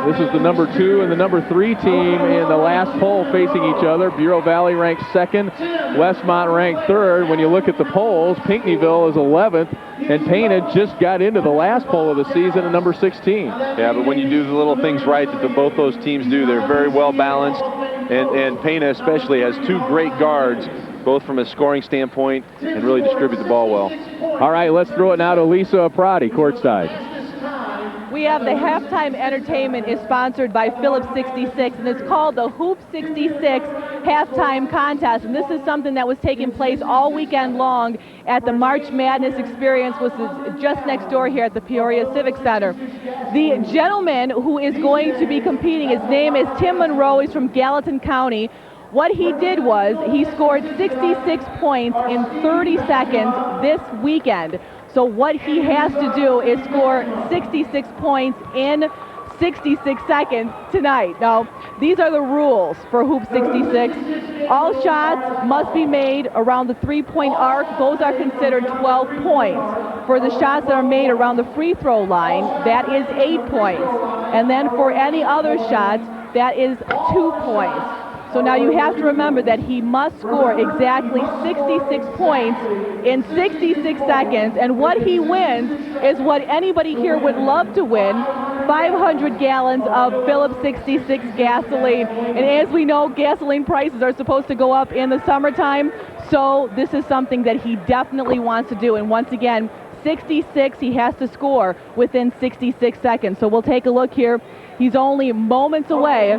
This is the number 2 and the number 3 team in the last poll facing each other. Bureau Valley ranked 2nd, Westmont ranked 3rd. When you look at the polls, Pinckneyville is 11th, and Pana just got into the last poll of the season at number 16. Yeah, but when you do the little things right that both those teams do, they're very well balanced, and Pana especially has 2 great guards, both from a scoring standpoint, and really distribute the ball well. All right, let's throw it now to Lisa Aprati, courtside. We have the halftime entertainment is sponsored by Phillips 66, and it's called the Hoop 66 Halftime Contest. And this is something that was taking place all weekend long at the March Madness Experience, which is just next door here at the Peoria Civic Center. The gentleman who is going to be competing, his name is Tim Monroe. He's from Gallatin County. What he did was he scored 66 points in 30 seconds this weekend. So what he has to do is score 66 points in 66 seconds tonight. Now, these are the rules for Hoop 66. All shots must be made around the three-point arc. Those are considered 12 points. For the shots that are made around the free throw line, that is 8 points. And then for any other shots, that is 2 points. So now you have to remember that he must score exactly 66 points in 66 seconds, and what he wins is what anybody here would love to win, 500 gallons of Phillips 66 gasoline. And as we know, gasoline prices are supposed to go up in the summertime, so this is something that he definitely wants to do. And once again, 66 he has to score within 66 seconds. So we'll take a look here. He's only moments away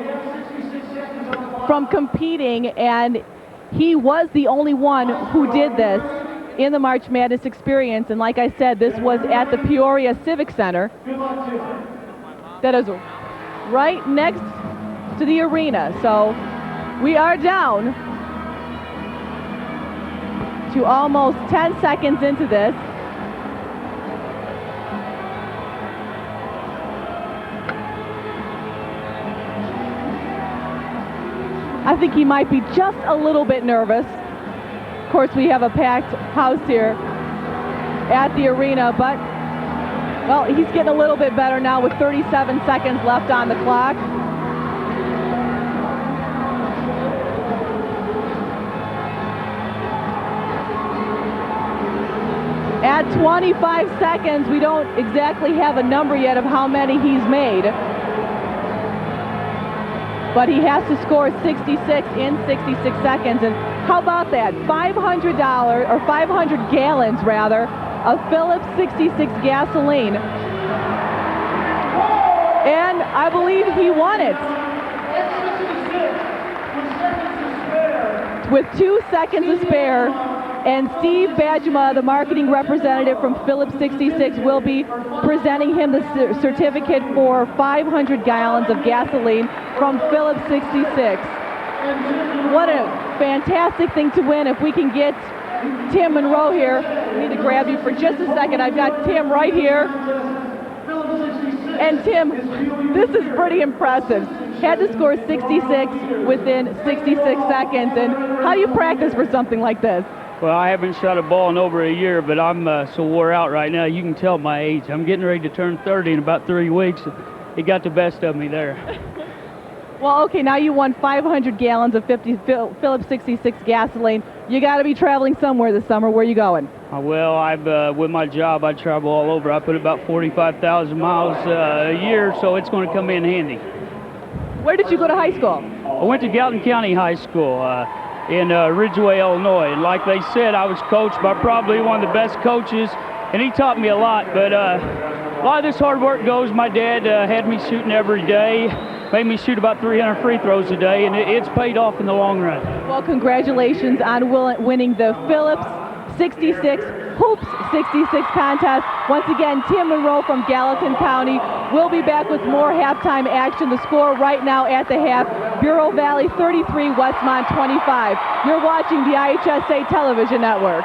from competing, and he was the only one who did this in the March Madness Experience. And like I said, this was at the Peoria Civic Center. That is right next to the arena. So we are down to almost 10 seconds into this. I think he might be just a little bit nervous. Of course, we have a packed house here at the arena, but, well, he's getting a little bit better now with 37 seconds left on the clock. At 25 seconds, we don't exactly have a number yet of how many he's made. But he has to score 66 in 66 seconds. And how about that? $500, or 500 gallons rather, of Phillips 66 gasoline. And I believe he won it. With 2 seconds to spare, and Steve Bajema, the marketing representative from Phillips 66, will be presenting him the certificate for 500 gallons of gasoline from Phillips 66. What a fantastic thing to win. If we can get Tim Monroe here, I need to grab you for just a second. I've got Tim right here. And Tim, this is pretty impressive. Had to score 66 within 66 seconds. And how do you practice for something like this? Well, I haven't shot a ball in over a year, but I'm so wore out right now. You can tell my age. I'm getting ready to turn 30 in about 3 weeks. It got the best of me there. Well, okay, now you won 500 gallons of Phillips 66 gasoline. You got to be traveling somewhere this summer. Where are you going? Well, with my job, I travel all over. I put about 45,000 miles a year, so it's going to come in handy. Where did you go to high school? I went to Gallatin County High School in Ridgeway, Illinois. And like they said, I was coached by probably one of the best coaches, and he taught me a lot. But a lot of this hard work goes. My dad had me shooting every day. Made me shoot about 300 free throws a day, and it's paid off in the long run. Well, congratulations on winning the Phillips 66 Hoops 66 contest. Once again, Tim Monroe from Gallatin County will be back with more halftime action. The score right now at the half, Bureau Valley 33, Westmont 25. You're watching the IHSA Television Network.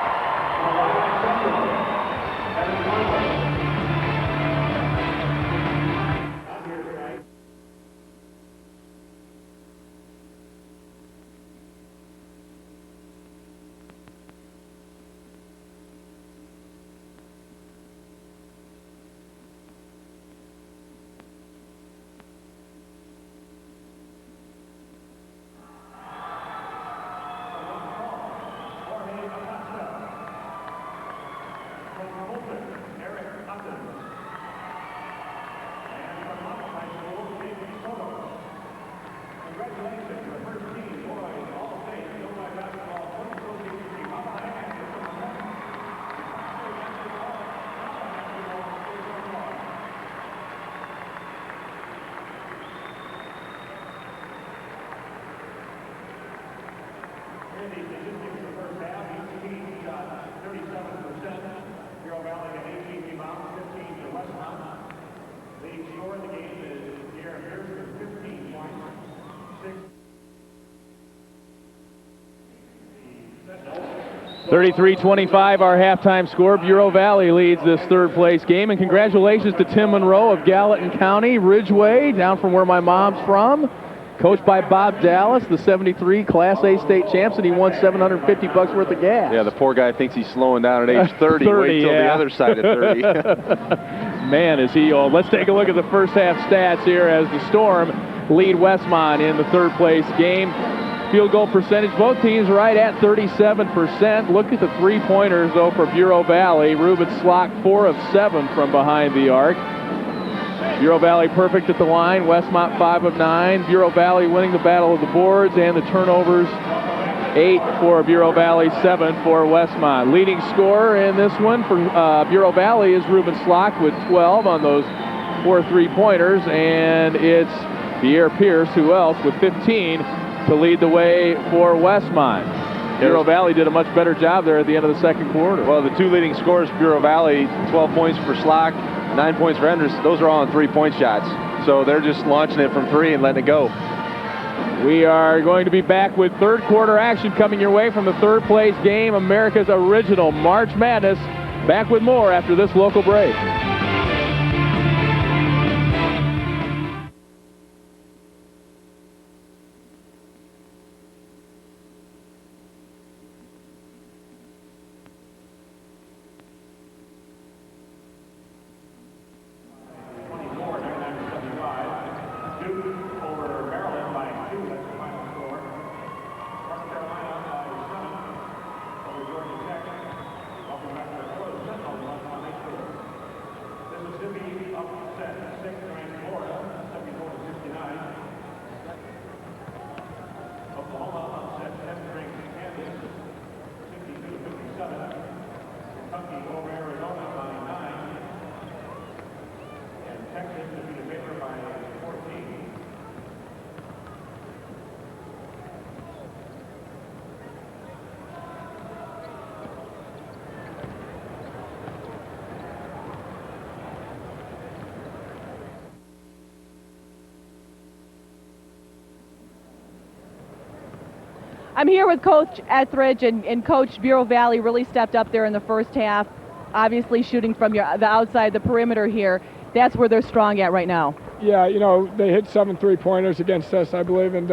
33-25 our halftime score. Bureau Valley leads this third place game, and congratulations to Tim Monroe of Gallatin County, Ridgeway, down from where my mom's from. Coached by Bob Dallas, the 73 Class A state champs, and he won $750 worth of gas. Yeah, the poor guy thinks he's slowing down at age 30. Wait till the other side of 30. Man, is he old. Let's take a look at the first half stats here as the Storm lead Westmont in the third place game. Field goal percentage, both teams right at 37%. Look at the three-pointers, though, for Bureau Valley. Ruben Slock, 4 of 7 from behind the arc. Bureau Valley perfect at the line. Westmont 5 of 9. Bureau Valley winning the battle of the boards and the turnovers. 8 for Bureau Valley, 7 for Westmont. Leading scorer in this one for Bureau Valley is Ruben Slock with 12 on those 4 three-pointers, and it's Pierre Pierce, who else, with 15 to lead the way for Westmont. Bureau Valley did a much better job there at the end of the second quarter. Well, the two leading scorers, Bureau Valley, 12 points for Slock, 9 points for Enders. Those are all on three-point shots. So they're just launching it from three and letting it go. We are going to be back with third quarter action coming your way from the third place game, America's original March Madness. Back with more after this local break. I'm here with Coach Etheridge, and Coach, Bureau Valley really stepped up there in the first half, obviously shooting from the outside the perimeter here. That's where they're strong at right now. Yeah, you know, they hit 7 3-pointers against us, I believe, and,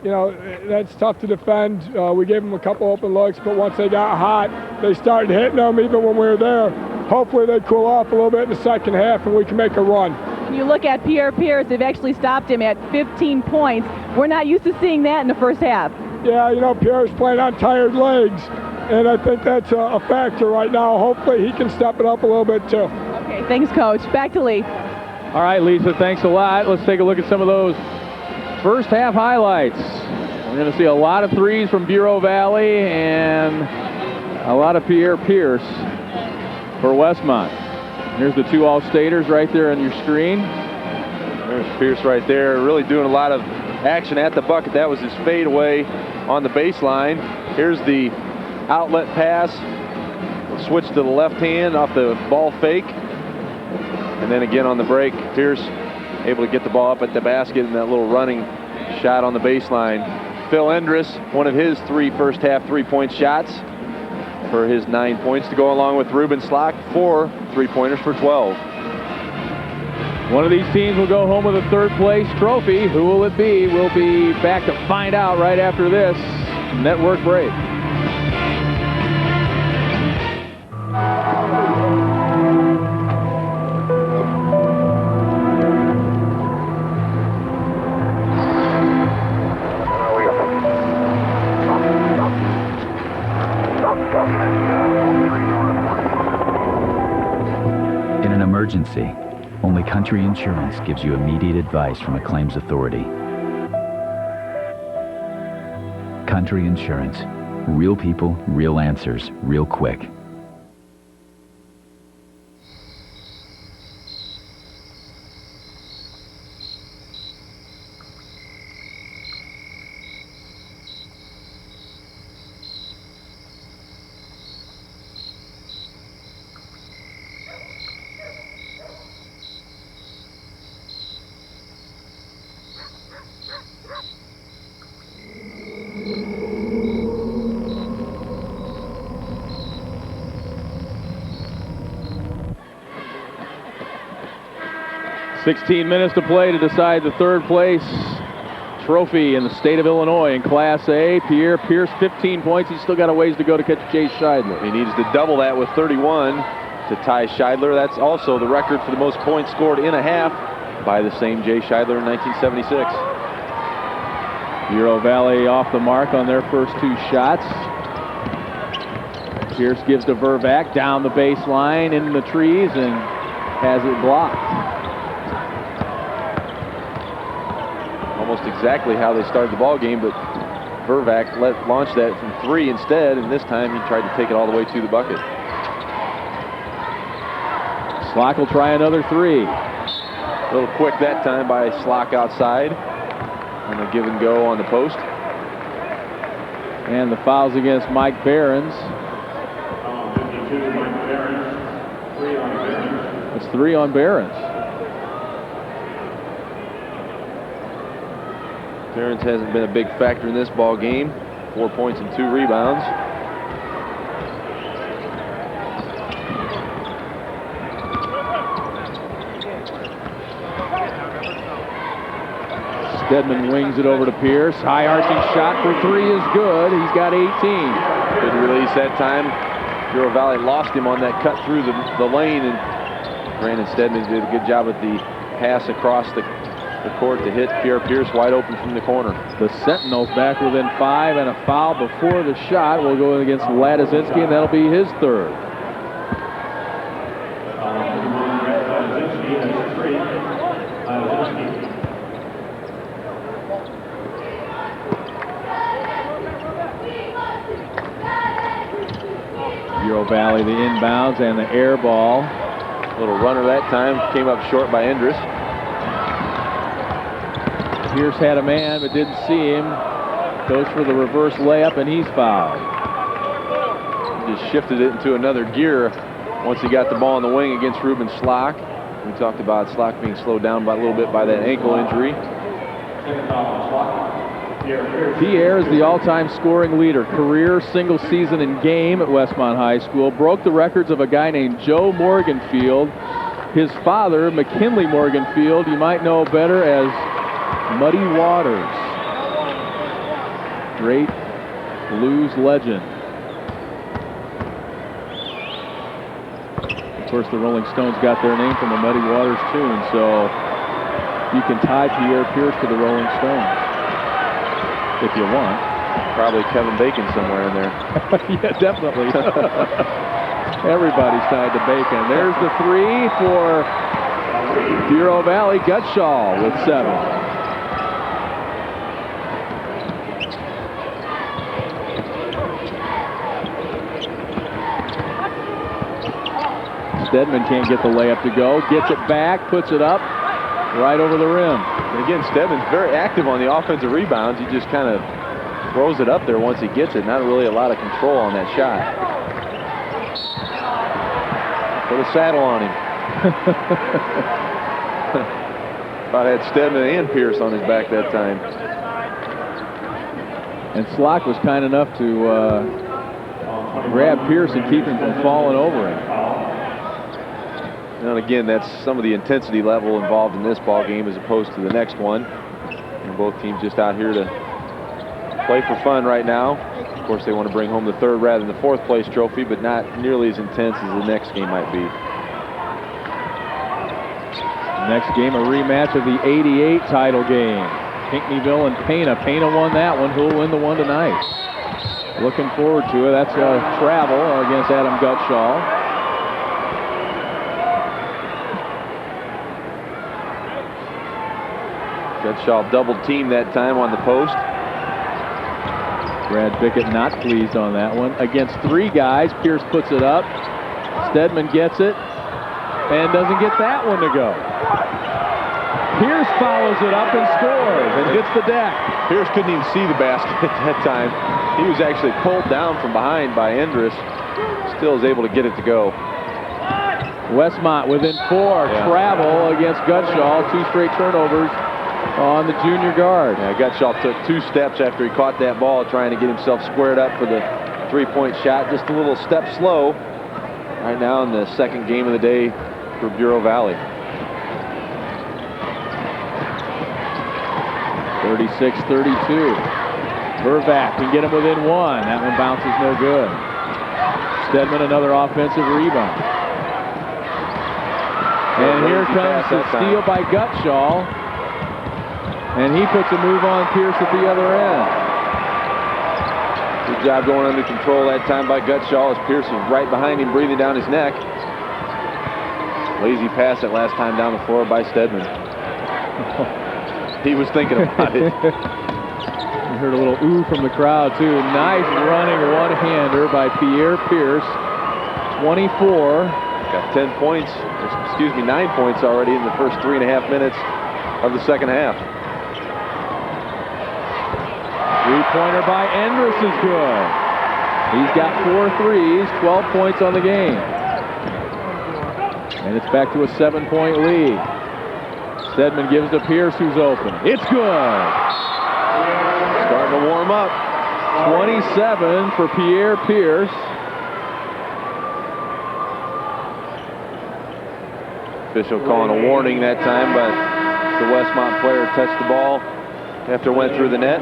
you know, that's tough to defend. We gave them a couple open looks, but once they got hot, they started hitting them even when we were there. Hopefully they cool off a little bit in the second half and we can make a run. When you look at Pierre Pierce, they've actually stopped him at 15 points. We're not used to seeing that in the first half. Yeah, you know, Pierre's playing on tired legs, and I think that's a factor right now. Hopefully he can step it up a little bit too. Okay, thanks, Coach. Back to Lee. All right, Lisa, thanks a lot. Let's take a look at some of those first half highlights. We're going to see a lot of threes from Bureau Valley and a lot of Pierre Pierce for Westmont. Here's the two All-Staters right there on your screen. There's Pierce right there, really doing a lot of action at the bucket. That was his fadeaway on the baseline. Here's the outlet pass. Switch to the left hand off the ball fake. And then again on the break, Pierce able to get the ball up at the basket and that little running shot on the baseline. Phil Endress, one of his 3 first half 3-point shots for his 9 points to go along with Ruben Slock, 4 3-pointers for 12. One of these teams will go home with a third place trophy. Who will it be? We'll be back to find out right after this network break. In an emergency, only Country Insurance gives you immediate advice from a claims authority. Country Insurance. Real people, real answers, real quick. $16 minutes to play to decide the third place trophy in the state of Illinois in Class A. Pierre Pierce, 15 points. He's still got a ways to go to catch Jay Scheidler. He needs to double that with 31 to tie Scheidler. That's also the record for the most points scored in a half by the same Jay Scheidler in 1976. Bureau Valley off the mark on their first 2 shots. Pierce gives to Vervac down the baseline in the trees and has it blocked. Almost exactly how they started the ball game, but Vervac launched that from 3 instead, and this time he tried to take it all the way to the bucket. Slock will try another 3. A little quick that time by Slock outside on the give and go on the post. And the fouls against Mike Behrens. It's 3 on Behrens. Behrens hasn't been a big factor in this ball game. 4 points and 2 rebounds. Stedman wings it over to Pierce. High arching shot for 3 is good. He's got 18. Good release that time. Bureau Valley lost him on that cut through the lane, and Brandon Stedman did a good job with the pass across the court to hit Pierre Pierce wide open from the corner. The Sentinels back within 5, and a foul before the shot will go against Ladizinski, and that'll be his 3rd. Bureau Valley the inbounds and the air ball. Little runner that time, came up short by Endress. Pierce had a man but didn't see him. Goes for the reverse layup and he's fouled. He just shifted it into another gear once he got the ball in the wing against Ruben Slock. We talked about Slock being slowed down by a little bit by that ankle injury. Pierre is the all-time scoring leader, career single season in game at Westmont High School. Broke the records of a guy named Joe Morganfield. His father, McKinley Morganfield, you might know better as Muddy Waters. Great blues legend. Of course, the Rolling Stones got their name from a Muddy Waters tune, so you can tie Pierre Pierce to the Rolling Stones if you want. Probably Kevin Bacon somewhere in there. Yeah, definitely. Everybody's tied to Bacon. There's the 3 for Bureau Valley. Gutschall with 7. Stedman can't get the layup to go. Gets it back, puts it up, right over the rim. And again, Stedman's very active on the offensive rebounds. He just kind of throws it up there once he gets it. Not really a lot of control on that shot. Put a saddle on him. About had Stedman and Pierce on his back that time. And Slock was kind enough to grab Pierce and keep him from falling over him. And again, that's some of the intensity level involved in this ball game as opposed to the next one. And both teams just out here to play for fun right now. Of course, they want to bring home the 3rd rather than the 4th place trophy, but not nearly as intense as the next game might be. Next game, a rematch of the '88 title game. Pinckneyville and Pana. Pana won that one. Who'll win the one tonight? Looking forward to it. That's a travel against Adam Gutschall. Gutschall double teamed that time on the post. Brad Bickett not pleased on that one. Against 3 guys, Pierce puts it up. Stedman gets it and doesn't get that one to go. Pierce follows it up and scores and hits the deck. Pierce couldn't even see the basket at that time. He was actually pulled down from behind by Endress. Still is able to get it to go. Westmont within 4. Yeah. Travel against Gutschall. 2 straight turnovers on the junior guard. Yeah, Gutschall took 2 steps after he caught that ball, trying to get himself squared up for the 3-point shot. Just a little step slow right now in the 2nd game of the day for Bureau Valley. 36-32. Vervac can get him within 1. That one bounces no good. Stedman another offensive rebound. And here comes the steal by Gutschall. And he puts a move on Pierce at the other end. Good job going under control that time by Gutschall as Pierce was right behind him, breathing down his neck. Lazy pass that last time down the floor by Stedman. He was thinking about it. You heard a little ooh from the crowd, too. Nice running one-hander by Pierre Pierce. 24. Got 10 points, excuse me, 9 points already in the first 3.5 minutes of the second half. Three-pointer by Endress is good. He's got 4 threes, 12 points on the game. And it's back to a 7-point lead. Stedman gives to Pierce, who's open. It's good. Starting to warm up. 27 for Pierre Pierce. Official calling a warning that time, but the Westmont player touched the ball after it went through the net.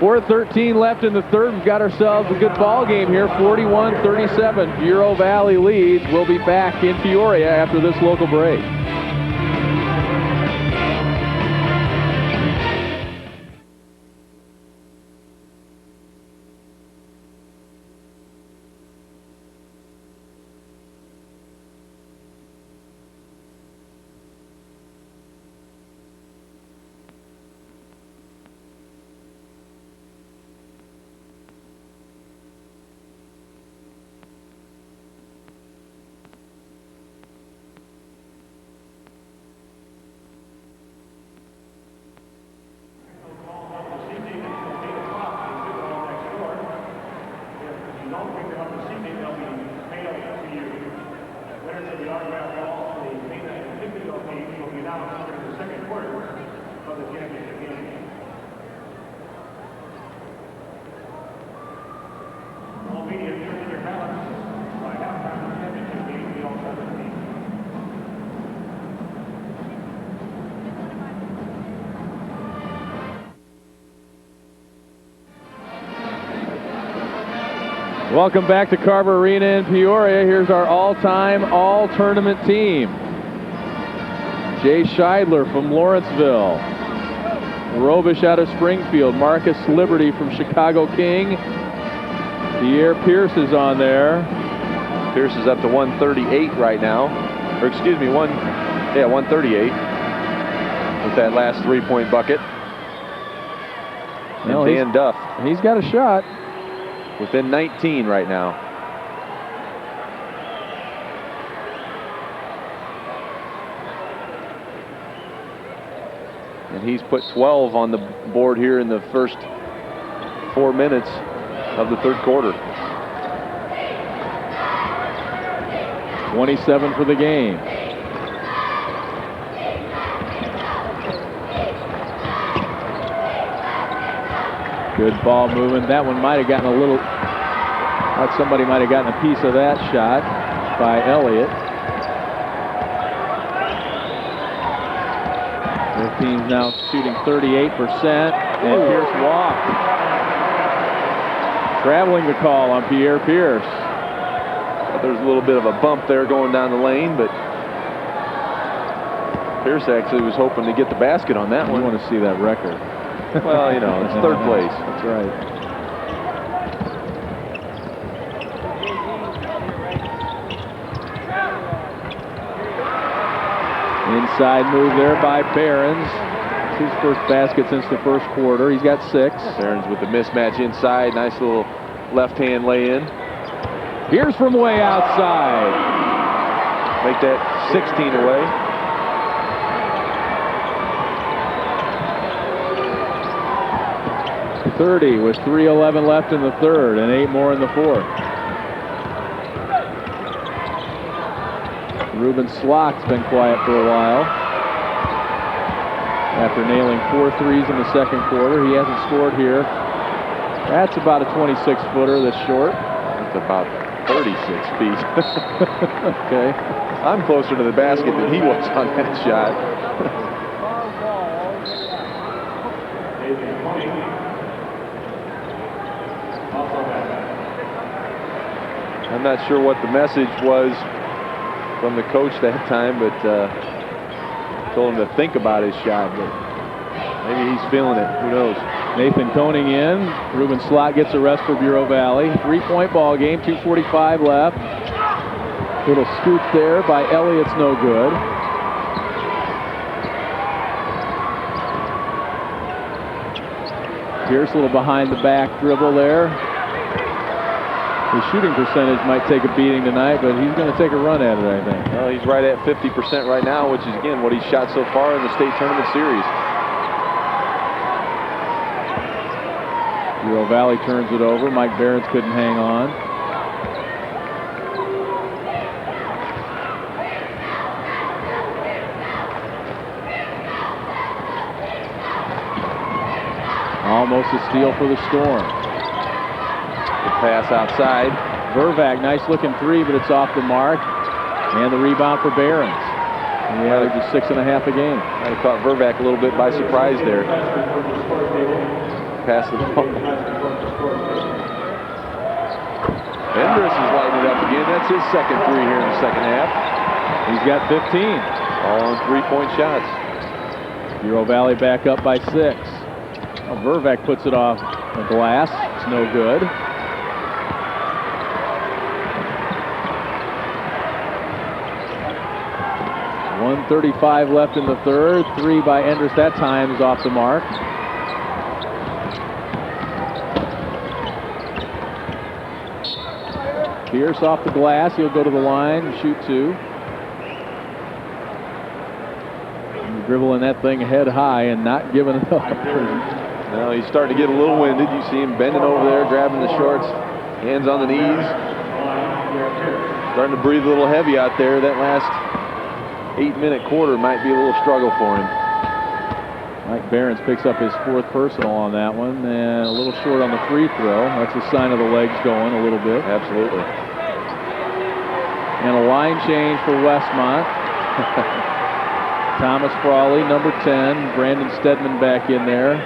4:13 left in the 3rd. We've got ourselves a good ball game here. 41-37. Bureau Valley leads. We'll be back in Peoria after this local break. Welcome back to Carver Arena in Peoria. Here's our all-time, all-tournament team. Jay Scheidler from Lawrenceville. Robish out of Springfield. Marcus Liberty from Chicago King. Pierre Pierce is on there. Pierce is up to 138 right now. Or excuse me, 138 with that last three-point bucket. Well, and Dan Duff. He's got a shot. Within 19 right now. And he's put 12 on the board here in the first 4 minutes of the third quarter. 27 for the game. Good ball movement. That one might have gotten a little, thought somebody might have gotten a piece of that shot by Elliott. Their team's now shooting 38%, and Pierce walked. Traveling the call on Pierre Pierce. There's a little bit of a bump there going down the lane, but Pierce actually was hoping to get the basket on that one. You want to see that record. Well, you know, it's third place. That's right. Inside move there by Behrens. It's his first basket since the first quarter. He's got 6. Behrens with the mismatch inside. Nice little left-hand lay-in. Here's from way outside. Make that 16 away. 30 with 3:11 left in the third and 8 more in the fourth. Ruben Slock's been quiet for a while. After nailing 4 threes in the second quarter, he hasn't scored here. That's about a 26-footer that's short. That's about 36 feet. Okay. I'm closer to the basket than he was on that shot. I'm not sure what the message was from the coach that time, but told him to think about his shot. But maybe he's feeling it. Who knows? Nathan Koning in. Ruben Slot gets a rest for Bureau Valley. 3-point ball game. 2:45 left. Little scoop there by Elliott's no good. Pierce a little behind the back dribble there. His shooting percentage might take a beating tonight, but he's going to take a run at it, I think. Well, he's right at 50% right now, which is, again, what he's shot so far in the state tournament series. Bureau Valley turns it over. Mike Behrens couldn't hang on. Almost a steal for the Storm. Pass outside. Vervac, nice looking three, but it's off the mark. And the rebound for Behrens. And he averages 6.5 a game. I caught Vervac a little bit by surprise there. Pass the ball. Endress is lighting it up again. That's his second three here in the second half. He's got 15. All on 3-point shots. Bureau Valley back up by 6. Well, Vervac puts it off the glass. It's no good. .135 left in the third. 3 by Endress that time is off the mark. Pierce off the glass. He'll go to the line and shoot 2. And dribbling that thing head high and not giving it up. Now he's starting to get a little winded. You see him bending over there, grabbing the shorts, hands on the knees. Starting to breathe a little heavy out there. That last 8-minute quarter might be a little struggle for him. Mike Behrens picks up his 4th personal on that one, and a little short on the free throw. That's a sign of the legs going a little bit. Absolutely. And a line change for Westmont. Thomas Frawley, number 10. Brandon Stedman back in there.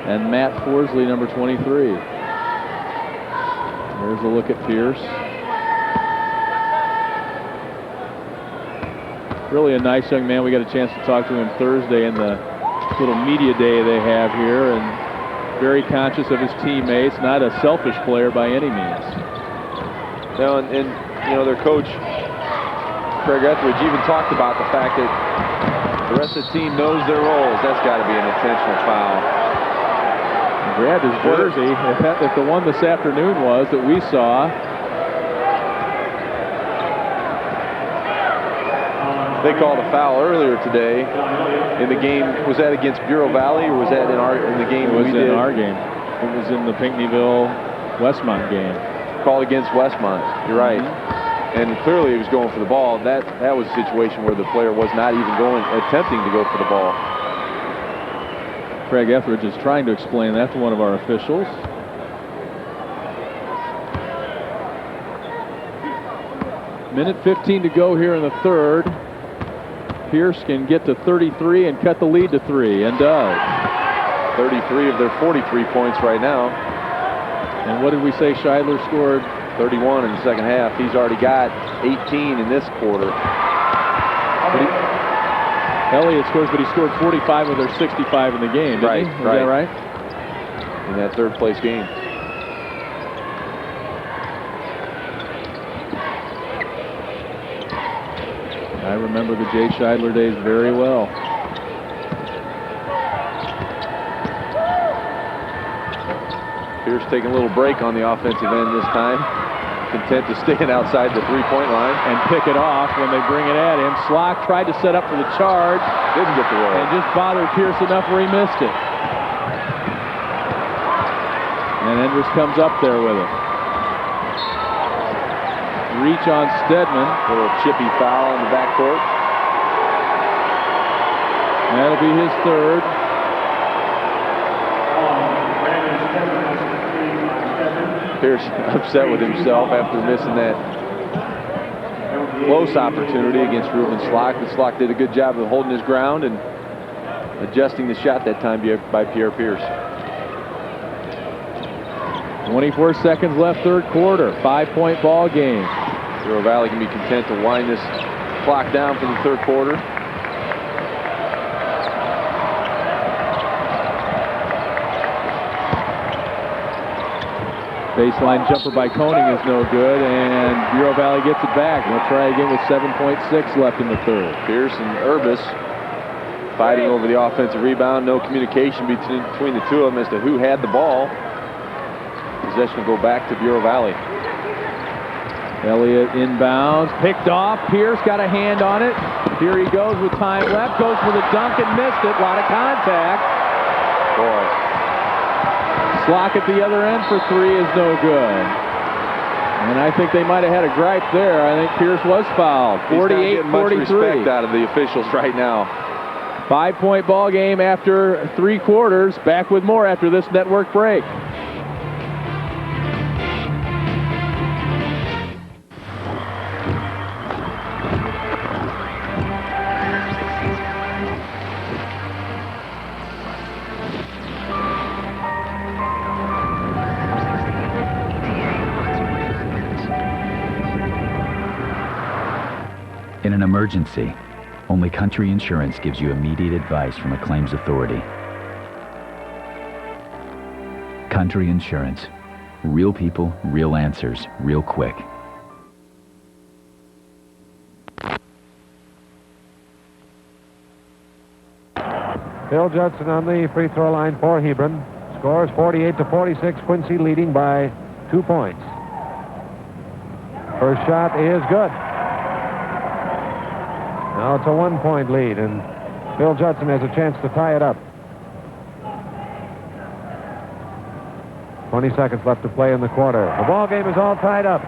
And Matt Forsley, number 23. There's a look at Pierce. Really a nice young man. We got a chance to talk to him Thursday in the little media day they have here, and very conscious of his teammates, not a selfish player by any means. No, and you know, their coach, Craig Etheridge, even talked about the fact that the rest of the team knows their roles. That's got to be an intentional foul. He grabbed his jersey. If the one this afternoon was that we saw. They called a foul earlier today in the game. Was that against Bureau Valley, or was that in the game? It was in our game. It was in the Pinckneyville Westmont game. Called against Westmont. You're right. And clearly he was going for the ball. That was a situation where the player was not even attempting to go for the ball. Craig Etheridge is trying to explain that to one of our officials. Minute 15 to go here in the third. Pierce can get to 33 and cut the lead to 3, and does. 33 of their 43 points right now. And what did we say Scheidler scored? 31 in the second half. He's already got 18 in this quarter. Elliott scores, but he scored 45 of their 65 in the game, didn't he? Is that right? In that third place game. I remember the Jay Scheidler days very well. Pierce taking a little break on the offensive end this time. Content to stand outside the three-point line. And pick it off when they bring it at him. Slock tried to set up for the charge. Didn't get the roll. And just bothered Pierce enough where he missed it. And Endress comes up there with it. Reach on Stedman. A little chippy foul in the backcourt. That'll be his third. Pierce upset with himself after missing that close opportunity against Reuben Slock. But Slock did a good job of holding his ground and adjusting the shot that time by Pierre Pierce. 24 seconds left, third quarter. 5-point ball game. Bureau Valley can be content to wind this clock down for the third quarter. Baseline jumper by Koenig is no good, and Bureau Valley gets it back. They'll try again with 7.6 left in the third. Pierce and Urbis fighting over the offensive rebound. No communication between the two of them as to who had the ball. Possession will go back to Bureau Valley. Elliott inbounds, picked off. Pierce got a hand on it. Here he goes with time left. Goes for the dunk and missed it. A lot of contact. Boy. Slock at the other end for 3 is no good. And I think they might have had a gripe there. I think Pierce was fouled. 48-43. Much respect out of the officials right now. 5-point ball game after 3 quarters. Back with more after this network break. In an emergency, only Country Insurance gives you immediate advice from a claims authority. Country Insurance. Real people, real answers, real quick. Phil Judson on the free throw line for Hebron. Scores 48-46, Quincy leading by 2 points. First shot is good. Now it's a 1-point lead, and Phil Judson has a chance to tie it up. 20 seconds left to play in the quarter. The ball game is all tied up.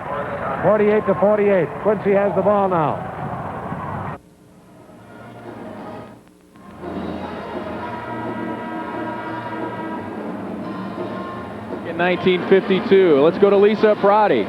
48-48. Quincy has the ball now. In 1952, let's go to Lisa Prati.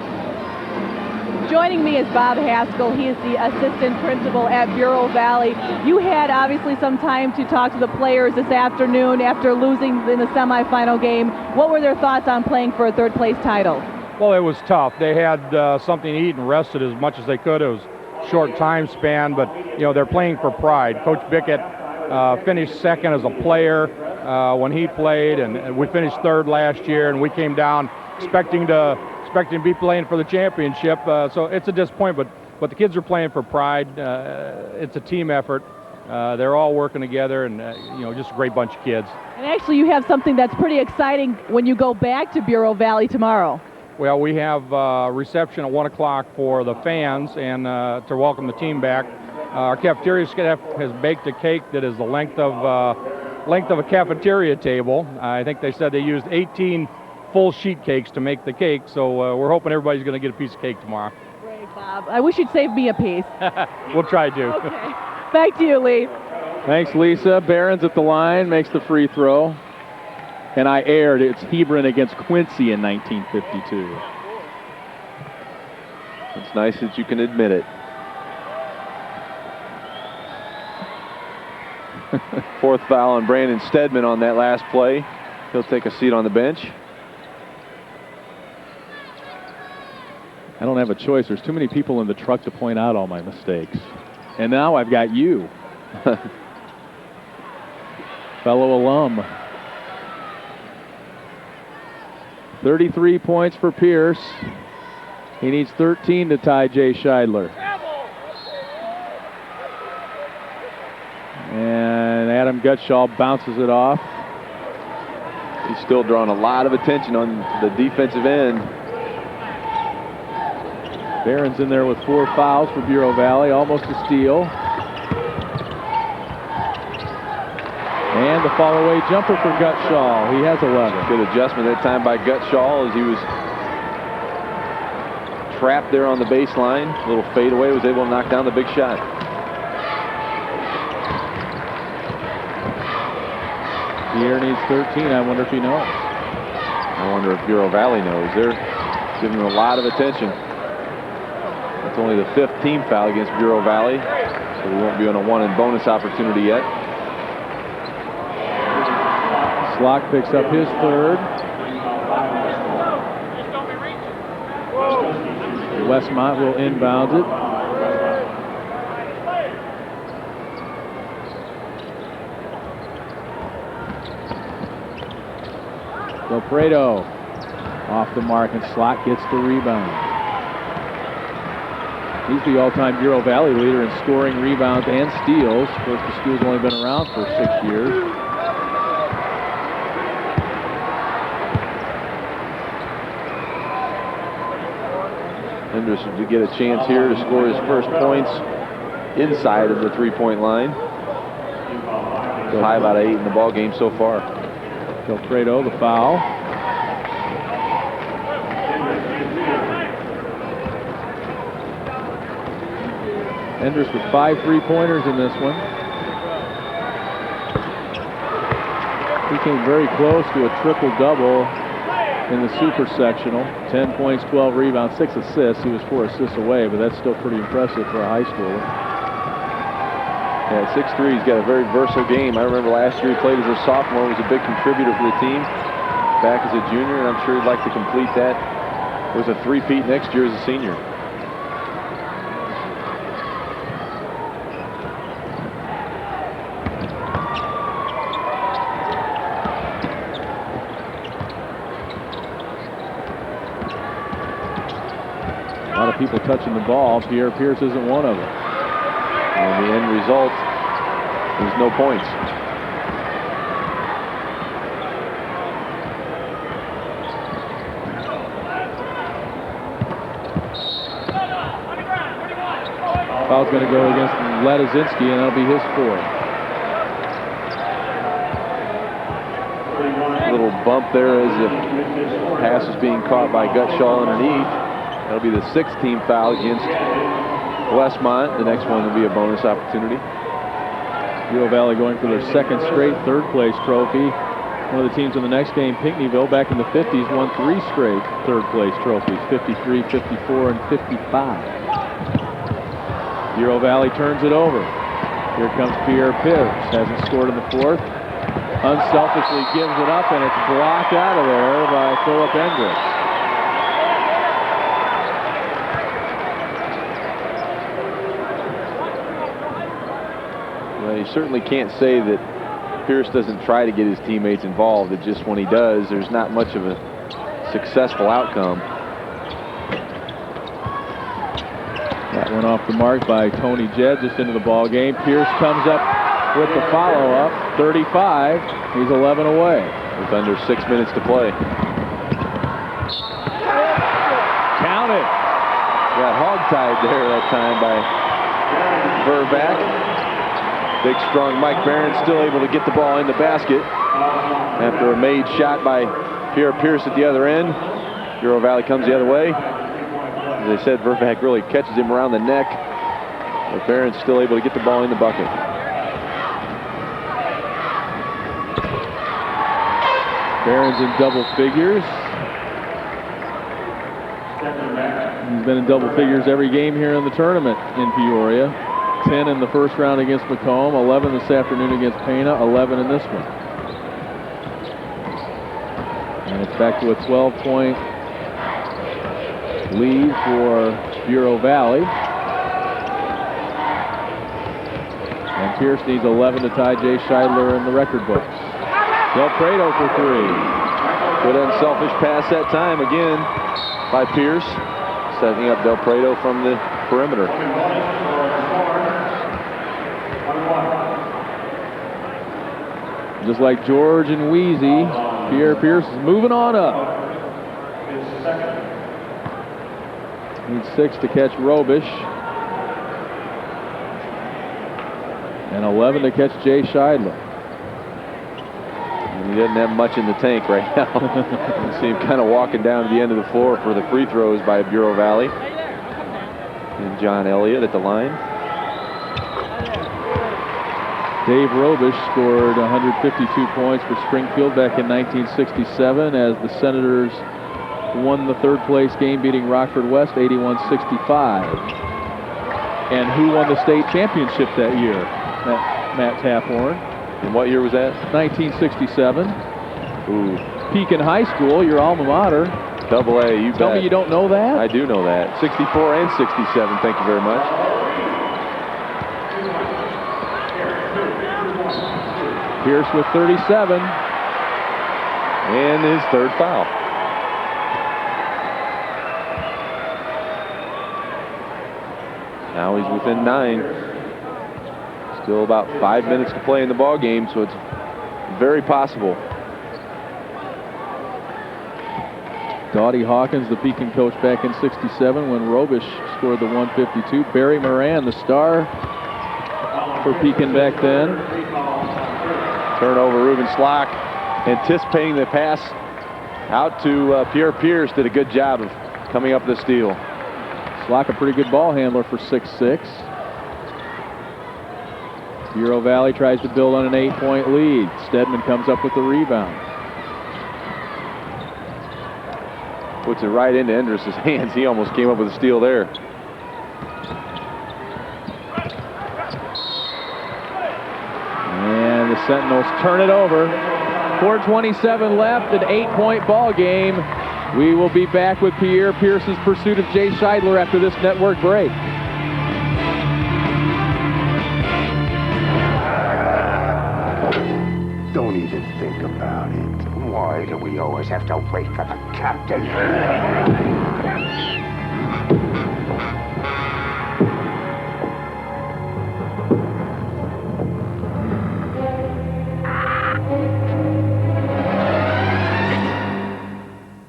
Joining me is Bob Haskell. He is the assistant principal at Bureau Valley. You had obviously some time to talk to the players this afternoon after losing in the semifinal game. What were their thoughts on playing for a third-place title? Well, it was tough. They had something to eat and rested as much as they could. It was a short time span, but you know they're playing for pride. Coach Bickett finished second as a player when he played, and we finished third last year, and we came down expecting to be playing for the championship. So it's a disappointment, but the kids are playing for pride. It's a team effort. They're all working together, and you know, just a great bunch of kids. And actually, you have something that's pretty exciting when you go back to Bureau Valley tomorrow. Well, we have a reception at 1 o'clock for the fans and to welcome the team back. Our cafeteria staff has baked a cake that is the length of a cafeteria table. I think they said they used 18 full sheet cakes to make the cake, so we're hoping everybody's going to get a piece of cake tomorrow. Great, Bob. I wish you'd save me a piece. We'll try to. Okay. Back to you, Lee. Thanks, Lisa. Barron's at the line, makes the free throw. And I aired, it's Hebron against Quincy in 1952. It's nice that you can admit it. Fourth foul on Brandon Stedman on that last play. He'll take a seat on the bench. I don't have a choice. There's too many people in the truck to point out all my mistakes. And now I've got you. Fellow alum. 33 points for Pierce. He needs 13 to tie Jay Scheidler. And Adam Gutschall bounces it off. He's still drawing a lot of attention on the defensive end. Barron's in there with 4 fouls for Bureau Valley, almost a steal. And the fall-away jumper for Gutschall. He has 11. Good adjustment that time by Gutschall as he was trapped there on the baseline. A little fadeaway, was able to knock down the big shot. Pierre needs 13. I wonder if he knows. I wonder if Bureau Valley knows. They're giving him a lot of attention. It's only the 5th team foul against Bureau Valley, so we won't be on a 1 and bonus opportunity yet. Slock picks up his 3rd. Westmont will inbound it. Del Prado off the mark, and Slock gets the rebound. He's the all-time Bureau Valley leader in scoring, rebounds, and steals. Of course, the school's only been around for 6 years. Henderson to get a chance here to score his first points inside of the three-point line. High about 8 in the ball game so far. Del Prado, the foul. Enders with 5 3-pointers in this one. He came very close to a triple-double in the super sectional. 10 points, 12 rebounds, 6 assists. He was 4 assists away, but that's still pretty impressive for a high schooler. Yeah, at 6'3", he's got a very versatile game. I remember last year he played as a sophomore, was a big contributor for the team. Back as a junior, and I'm sure he'd like to complete that. There's a 3-peat next year as a senior. A lot of people touching the ball. Pierre Pierce isn't one of them. And the end result is no points. Foul's going to go against Ladizinski, and that'll be his 4th. A little bump there as the pass is being caught by Gutschall underneath. That'll be the 6th team foul against Westmont. The next one will be a bonus opportunity. Bureau Valley going for their 2nd straight 3rd place trophy. One of the teams in the next game, Pinckneyville, back in the 50s, won 3 straight 3rd place trophies, 53, 54, and 55. Bureau Valley turns it over. Here comes Pierre Pierce. Hasn't scored in the 4th. Unselfishly gives it up, and it's blocked out of there by Philip Endrich. certainly can't say that Pierce doesn't try to get his teammates involved. It's just when he does, there's not much of a successful outcome. That went off the mark by Tony Jed just into the ball game. Pierce comes up with the follow-up, 35. He's 11 away. With under 6 minutes to play. Counted. Got hog-tied there that time by Vervac. Big, strong Mike Barron still able to get the ball in the basket after a made shot by Pierre Pierce at the other end. Bureau Valley comes the other way. As I said, Vervac really catches him around the neck, but Barron's still able to get the ball in the bucket. Barron's in double figures. He's been in double figures every game here in the tournament in Peoria. 10 in the first round against Macomb, 11 this afternoon against Pana, 11 in this one. And it's back to a 12-point lead for Bureau Valley. And Pierce needs 11 to tie Jay Scheidler in the record books. Del Prado for 3. Good unselfish pass that time again by Pierce, setting up Del Prado from the perimeter. Just like George and Wheezy, Pierre Pierce is moving on up. Needs 6 to catch Robish. And 11 to catch Jay Scheidler. And he doesn't have much in the tank right now. You see him kind of walking down to the end of the floor for the free throws by Bureau Valley. And John Elliott at the line. Dave Robish scored 152 points for Springfield back in 1967 as the Senators won the third place game, beating Rockford West 81-65. And who won the state championship that year? Matt Taphorn. And what year was that? 1967. Ooh. Pekin High School, your alma mater. Double A, you Tell bet. me you don't know that? I do know that. 64 and 67, thank you very much. Pierce with 37. And his third foul. Now he's within 9. Still about 5 minutes to play in the ball game, so it's very possible. Dottie Hawkins, the Pekin coach back in 67 when Robish scored the 152. Barry Moran, the star for Pekin back then. Turnover, Ruben Slock anticipating the pass out to Pierre Pierce. Did a good job of coming up with the steal. Slock, a pretty good ball handler for 6'6". Bureau Valley tries to build on an 8-point lead. Stedman comes up with the rebound. Puts it right into Endress' hands. He almost came up with a steal there. And the Sentinels turn it over. 4:27 left, an 8-point ball game. We will be back with Pierre Pierce's pursuit of Jay Scheidler after this network break. Don't even think about it. Why do we always have to wait for the captain?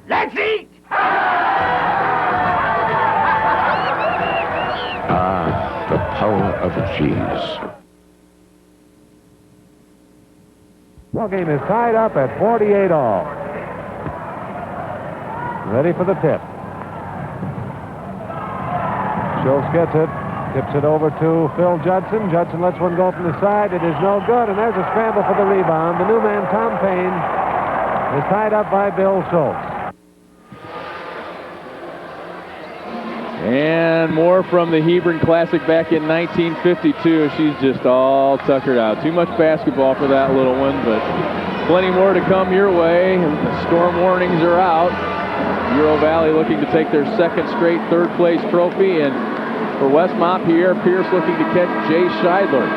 Let's eat! Ah, the power of a cheese. Ball game is tied up at 48 all. Ready for the tip. Schultz gets it. Tips it over to Phil Judson. Judson lets one go from the side. It is no good, and there's a scramble for the rebound. The new man, Tom Payne, is tied up by Bill Schultz. And more from the Hebron Classic back in 1952. She's just all tuckered out. Too much basketball for that little one, but plenty more to come your way. The storm warnings are out. Bureau Valley looking to take their second straight third-place trophy, and for Westmont, Pierre Pierce looking to catch Jay Scheidler.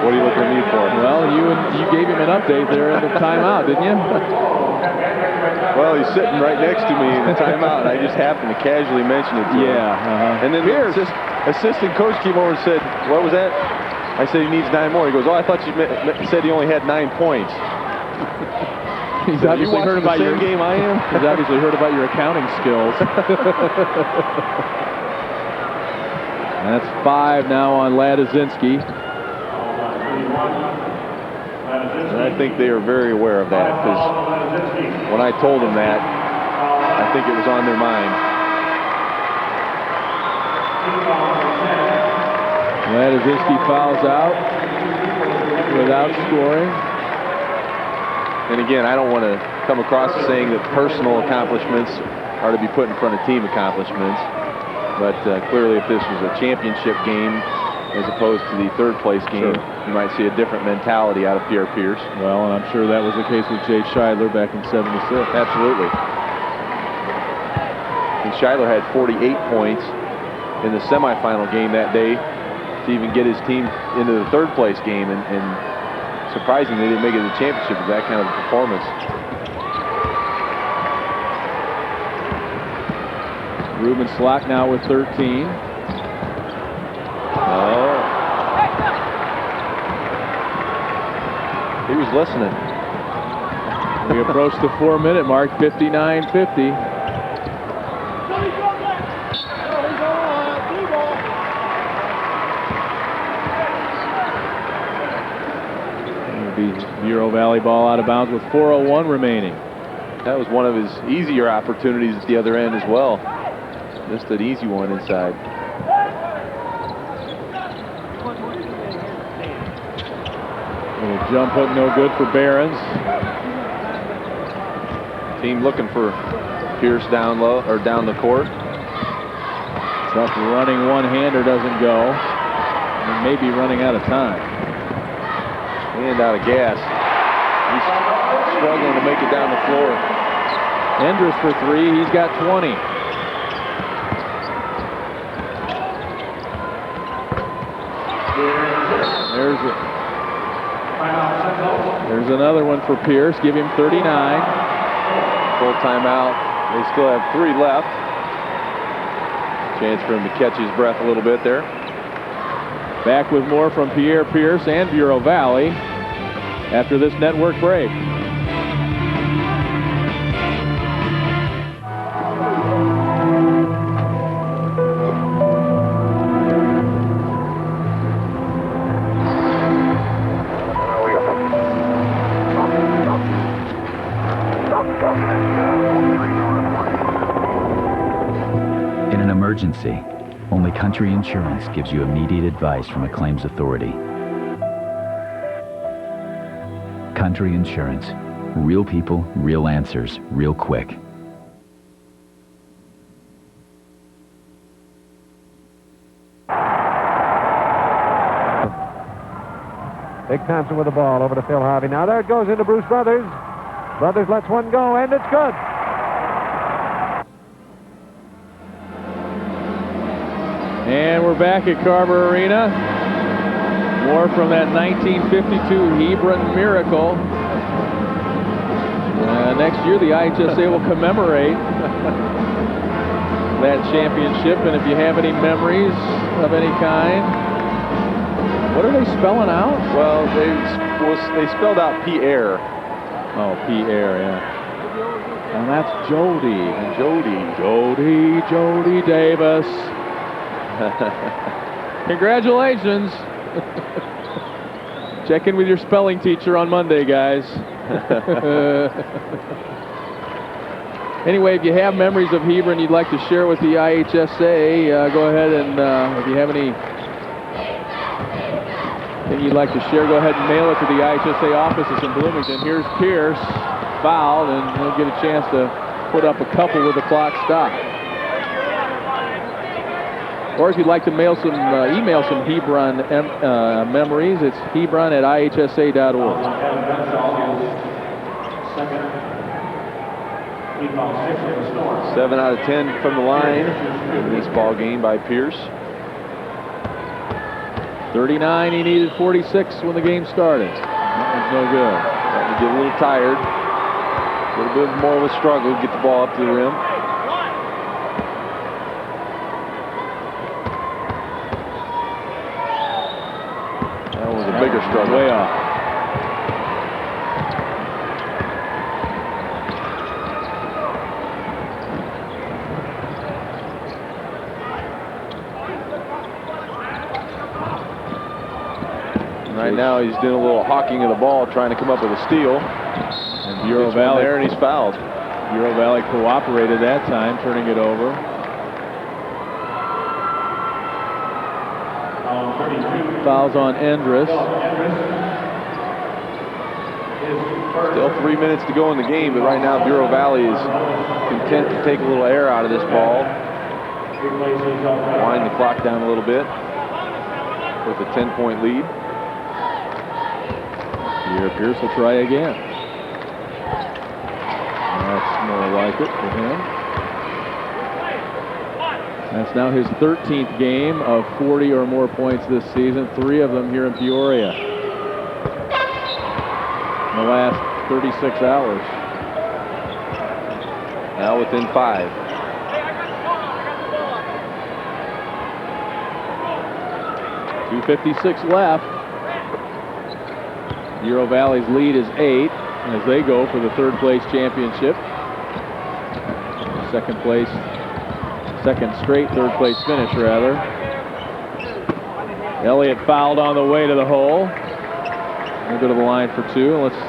What are you looking at me for? Well, you gave him an update there at the timeout, didn't you? Well, he's sitting right next to me in the timeout, and I just happened to casually mention it to him. Yeah. And then the assistant coach came over and said, "What was that?" I said, "He needs 9 more." He goes, "Oh, I thought you said he only had 9 points." He's obviously heard about your game I am. He's obviously heard about your accounting skills. And that's 5 now on Ladizinski. And I think they are very aware of that, because when I told them that, I think it was on their mind. Ladizinski fouls out without scoring. And again, I don't want to come across as saying that personal accomplishments are to be put in front of team accomplishments. But clearly, if this was a championship game as opposed to the third-place game, you might see a different mentality out of Pierre Pierce. Well, and I'm sure that was the case with Jay Scheidler back in '76. Absolutely. And Scheidler had 48 points in the semifinal game that day to even get his team into the third-place game, and surprisingly, they didn't make it to the championship with that kind of performance. Ruben Slack now with 13. Oh. He was listening. We approach the 4-minute mark, 59-50. Bureau Valley ball out of bounds with 4:01 remaining. That was one of his easier opportunities at the other end as well. Just an easy one inside. Little jump hook, no good for Behrens. Team looking for Pierce down low or down the court. Tough running one-hander doesn't go. And maybe running out of time. And out of gas. He's struggling to make it down the floor. Endress for 3. He's got 20. There's another one for Pierce. Give him 39. Full timeout. They still have 3 left. Chance for him to catch his breath a little bit there. Back with more from Pierre Pierce and Bureau Valley after this network break. In an emergency, only Country Insurance gives you immediate advice from a claims authority. Country Insurance. Real people, real answers, real quick. Big Thompson with the ball over to Phil Harvey. Now there it goes into Bruce Brothers. Brothers lets one go, and it's good. And we're back at Carver Arena. More from that 1952 Hebron Miracle. Next year, the IHSA will commemorate that championship. And if you have any memories of any kind, what are they spelling out? Well, they spelled out Pierre. Oh, Pierre, yeah. And that's Jody. And Jody Davis. Congratulations. Check in with your spelling teacher on Monday, guys. Anyway, if you have memories of Hebron you'd like to share with the IHSA, go ahead and if you have anything you'd like to share, go ahead and mail it to the IHSA offices in Bloomington. Here's Pierce, fouled, and he'll get a chance to put up a couple with the clock stopped. Or if you'd like to mail some, email some Hebron memories, it's hebron@ihsa.org. 7 out of 10 from the line in this ball game by Pierce. 39, he needed 46 when the game started. That was no good. Starting to get a little tired. A little bit more of a struggle to get the ball up to the rim. That was a bigger struggle. Way off. Right now he's doing a little hawking of the ball, trying to come up with a steal. And Bureau Valley there, and he's fouled. Bureau Valley cooperated that time, turning it over. Fouls on Endress. Still 3 minutes to go in the game, but right now Bureau Valley is content to take a little air out of this ball. Wind the clock down a little bit with a 10-point lead. Here, Pierce will try again. That's more like it for him. That's now his 13th game of 40 or more points this season, 3 of them here in Peoria in the last 36 hours. Now within 5. .256 left. Bureau Valley's lead is 8 as they go for the third place championship. Second straight third place finish, rather. Elliott fouled on the way to the hole. We'll go to the line for 2. And let's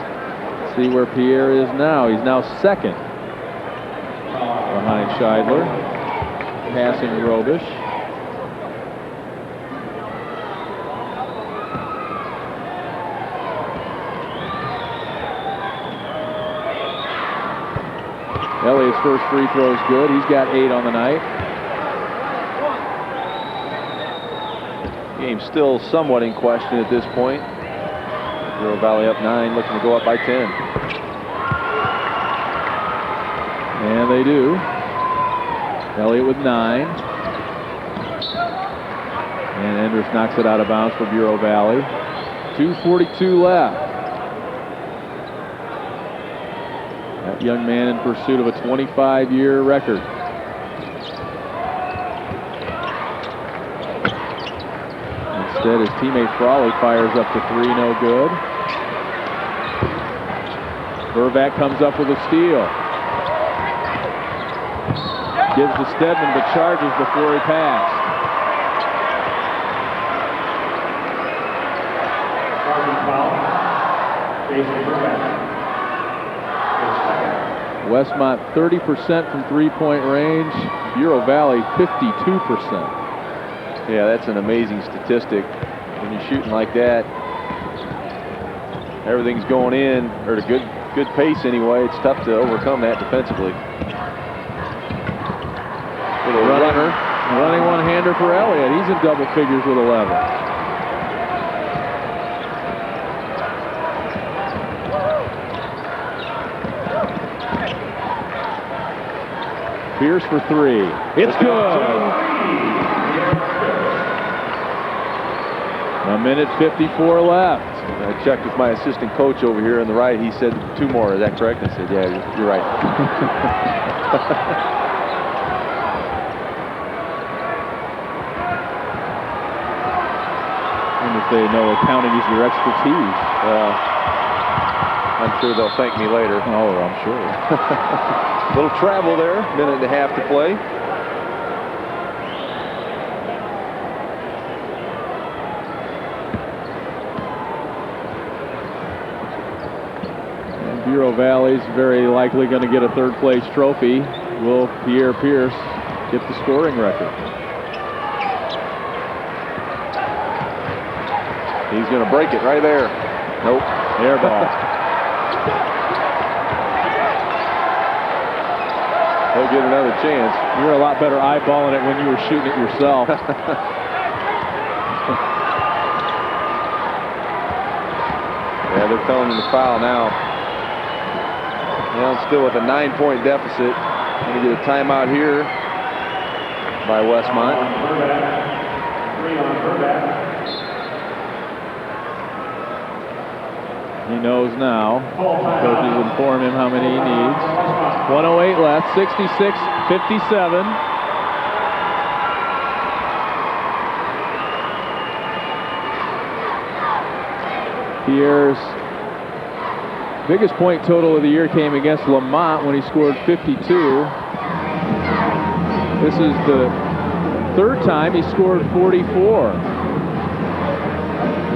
see where Pierre is now. He's now second behind Scheidler, passing Robish. Elliott's first free throw is good. He's got 8 on the night. Game's still somewhat in question at this point. Bureau Valley up 9, looking to go up by 10. And they do. Elliott with 9. And Endress knocks it out of bounds for Bureau Valley. 2:42 left. That young man in pursuit of a 25-year record. Instead, his teammate Frawley fires up to 3, no good. Vervac comes up with a steal. Gives to Stedman, but charges before he passed. Westmont 30% from three-point range. Bureau Valley 52%. Yeah, that's an amazing statistic. When you're shooting like that, everything's going in, or at a good pace anyway. It's tough to overcome that defensively. Running one-hander for Elliott. He's in double figures with 11. Pierce for 3. It's good. A minute 54 left. I checked with my assistant coach over here on the right. He said 2 more. Is that correct? I said, yeah, you're right. And if they know accounting is your expertise. I'm sure they'll thank me later. Oh, I'm sure. Little travel there, minute and a half to play. And Bureau Valley's very likely going to get a third place trophy. Will Pierre Pierce get the scoring record? He's going to break it right there. Nope. Air ball. He'll get another chance. You're a lot better eyeballing it when you were shooting it yourself. Yeah, they're telling him to foul now. Now still with a 9-point deficit. Going to get a timeout here by Westmont. He knows now. Coaches inform him how many he needs. 1:08 left, 66-57. Pierre's biggest point total of the year came against Lamont when he scored 52. This is the third time he scored 44.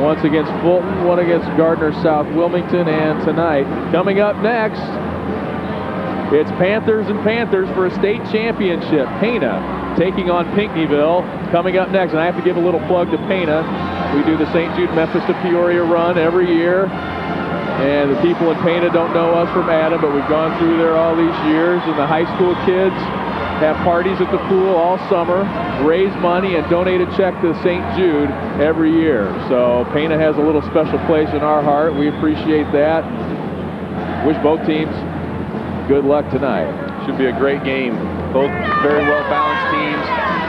Once against Fulton, one against Gardner South Wilmington, and tonight. Coming up next, it's Panthers and Panthers for a state championship. Pana taking on Pinckneyville. Coming up next, and I have to give a little plug to Pana. We do the St. Jude Memphis to Peoria run every year. And the people in Pana don't know us from Adam, but we've gone through there all these years. And the high school kids have parties at the pool all summer, raise money, and donate a check to St. Jude every year. So Pana has a little special place in our heart. We appreciate that. Wish both teams good luck tonight. Should be a great game. Both very well-balanced teams.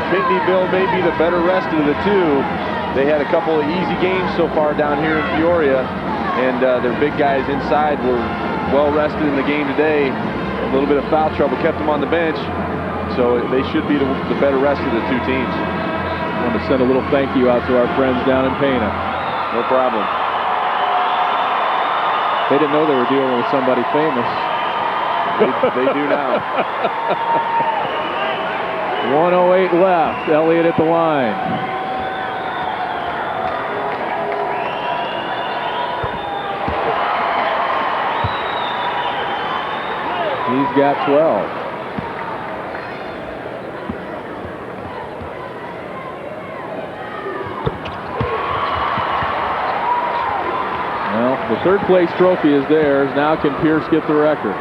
Pinckneyville may be the better rested of the two. They had a couple of easy games so far down here in Peoria, and their big guys inside were well-rested in the game today. A little bit of foul trouble kept them on the bench. So they should be the better rest of the two teams. I want to send a little thank you out to our friends down in Pana. No problem. They didn't know they were dealing with somebody famous. They do now. 1:08 left. Elliott at the line. He's got 12. Well, the third place trophy is theirs. Now can Pierce get the record?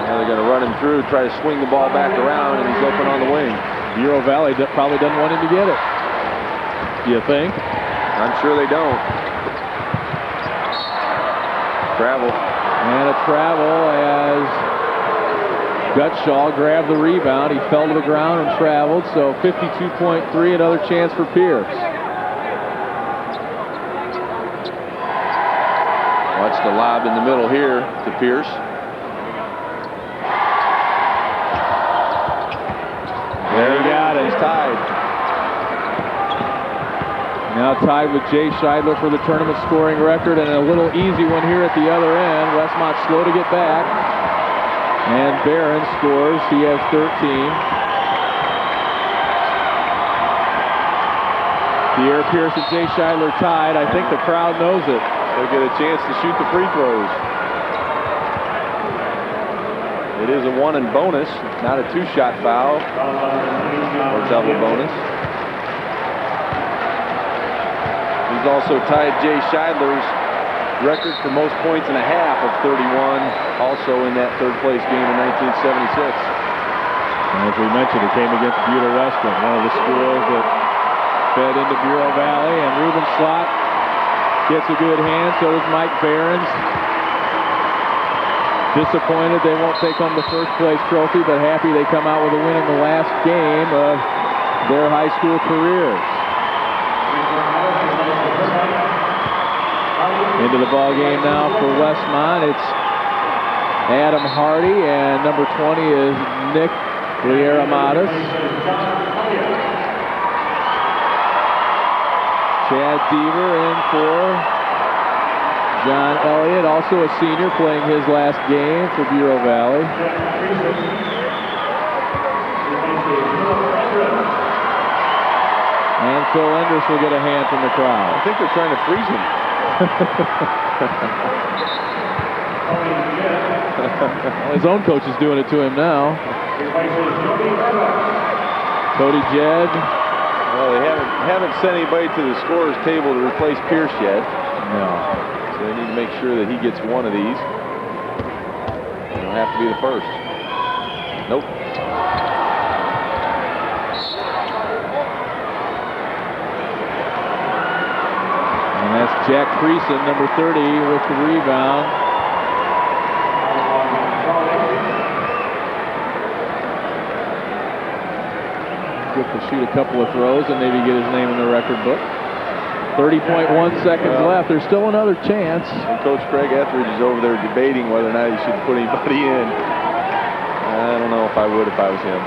Now they're going to run him through, try to swing the ball back around, and he's open on the wing. Bureau Valley probably doesn't want him to get it. Do you think? I'm sure they don't. Travel. And a travel as Gutshaw grabbed the rebound. He fell to the ground and traveled, so 52.3, another chance for Pierce. Watch the lob in the middle here to Pierce. There he got it. He's tied. Now tied with Jay Scheidler for the tournament scoring record, and a little easy one here at the other end. Westmont slow to get back. And Barron scores. He has 13. Pierre Pierce and Jay Scheidler tied. I think the crowd knows it. They'll get a chance to shoot the free throws. It is a 1 and bonus, not a 2-shot foul or double bonus. He's also tied Jay Scheidler's record for most points in a half of 31, also in that third place game in 1976. And as we mentioned, it came against Buda Western, one of the schools that fed into Bureau Valley, and Ruben Slott gets a good hand, so does Mike Behrens. Disappointed they won't take home the first place trophy, but happy they come out with a win in the last game of their high school careers. Into the ball game now for Westmont. It's Adam Hardy, and number 20 is Nick Liera-Matas. Chad Deaver in for John Elliott, also a senior, playing his last game for Bureau Valley. And Phil Enders will get a hand from the crowd. I think they're trying to freeze him. Well, his own coach is doing it to him now. Cody Jed. Well, they haven't sent anybody to the scorer's table to replace Pierce yet. No. So they need to make sure that he gets one of these. It'll have to be the first. Nope. And that's Jack Creason, number 30, with the rebound. Good to shoot a couple of throws and maybe get his name in the record book. 30.1 seconds left. There's still another chance. And Coach Craig Etheridge is over there debating whether or not he should put anybody in. I don't know if I would if I was him.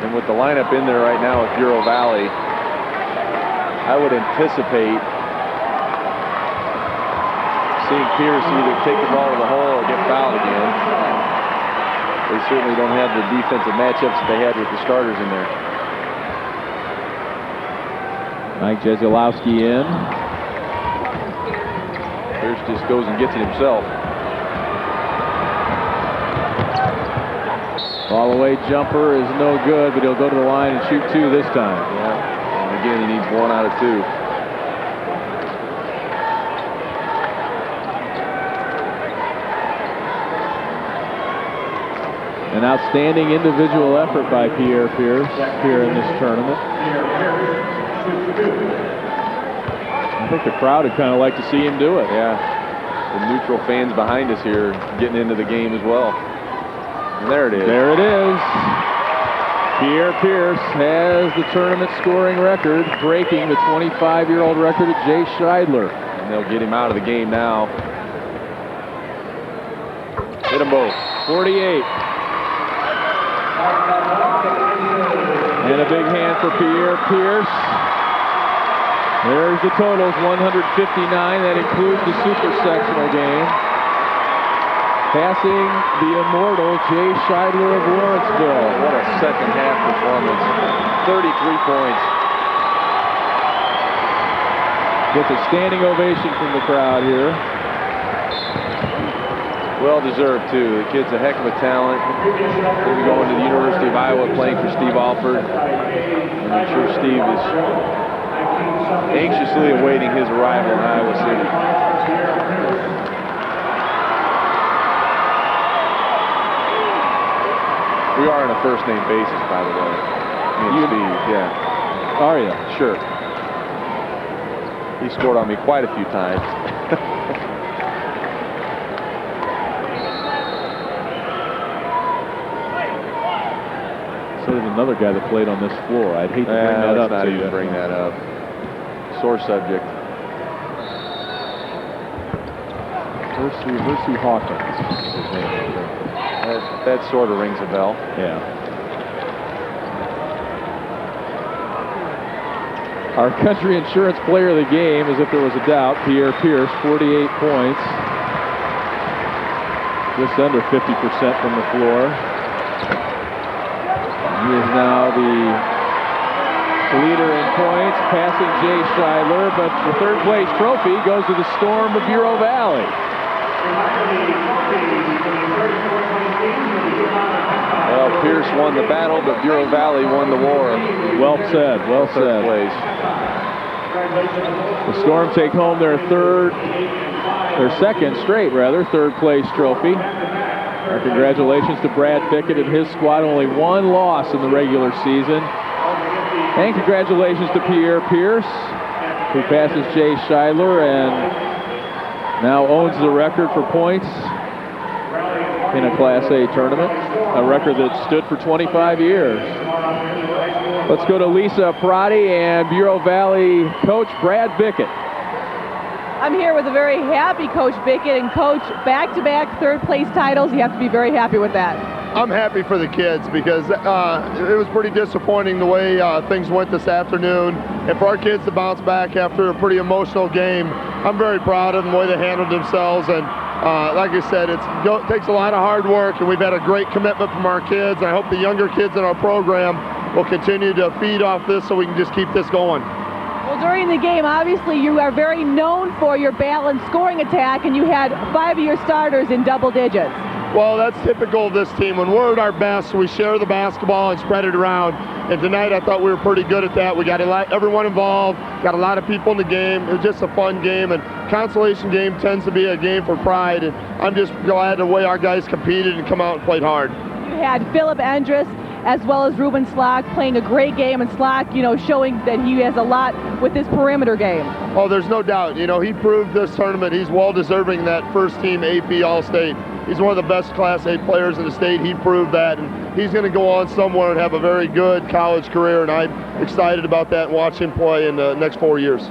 And with the lineup in there right now with Bureau Valley, I would anticipate seeing Pierce either take the ball to the hole or get fouled again. They certainly don't have the defensive matchups that they had with the starters in there. Mike Jeselowski in. Pierce just goes and gets it himself. All the way jumper is no good, but he'll go to the line and shoot 2 this time. Yeah, and again, he needs 1 out of 2. An outstanding individual effort by Pierre Pierce here in this tournament. I think the crowd would kind of like to see him do it. Yeah, the neutral fans behind us here getting into the game as well. And there it is. There it is. Pierre Pierce has the tournament scoring record, breaking the 25-year-old record of Jay Scheidler. And they'll get him out of the game now. Hit them both. 48. And a big hand for Pierre Pierce. There's the totals, 159. That includes the super sectional game. Passing the immortal Jay Scheidler of Lawrenceville. What a second half performance. 33 points. Gets a standing ovation from the crowd here. Well deserved too. The kid's a heck of a talent. He'll be going to the University of Iowa playing for Steve Alford. And I'm sure Steve is anxiously awaiting his arrival in Iowa City. We are on a first-name basis, by the way. Me and Steve, yeah. Are you? Sure. He scored on me quite a few times. So there's another guy that played on this floor. I'd hate to bring that up. Let's not even bring that up. Sore subject. Versu Hawkins is his name. That sort of rings a bell. Yeah. Our country insurance player of the game, as if there was a doubt, Pierre Pierce, 48 points. Just under 50% from the floor. He is now the leader in points, passing Jay Scheidler, but the third place trophy goes to the Storm of Bureau Valley. Well, Pierce won the battle, but Bureau Valley won the war. Well said, well said. Place. The Storm take home their second straight third place trophy. Our congratulations to Brad Bickett and his squad, only 1 loss in the regular season. And congratulations to Pierre Pierce, who passes Jay Scheidler and now owns the record for points in a Class A tournament, a record that stood for 25 years. Let's go to Lisa Prati and Bureau Valley coach Brad Bickett. I'm here with a very happy Coach Bickett, and Coach, back-to-back third-place titles. You have to be very happy with that. I'm happy for the kids because it was pretty disappointing the way things went this afternoon. And for our kids to bounce back after a pretty emotional game, I'm very proud of them, the way they handled themselves. And like I said, it takes a lot of hard work, and we've had a great commitment from our kids. I hope the younger kids in our program will continue to feed off this so we can just keep this going. Well, during the game, obviously, you are very known for your balanced scoring attack, and you had 5 of your starters in double digits. Well, that's typical of this team. When we're at our best, we share the basketball and spread it around. And tonight, I thought we were pretty good at that. We got everyone involved, got a lot of people in the game. It was just a fun game, and consolation game tends to be a game for pride. And I'm just glad the way our guys competed and come out and played hard. You had Philip Andrus as well as Ruben Slack playing a great game, and Slack, showing that he has a lot with his perimeter game. Oh, there's no doubt. He proved this tournament. He's well deserving that first team AP All-State. He's one of the best Class A players in the state. He proved that. And he's going to go on somewhere and have a very good college career, and I'm excited about that and watch him play in the next 4 years.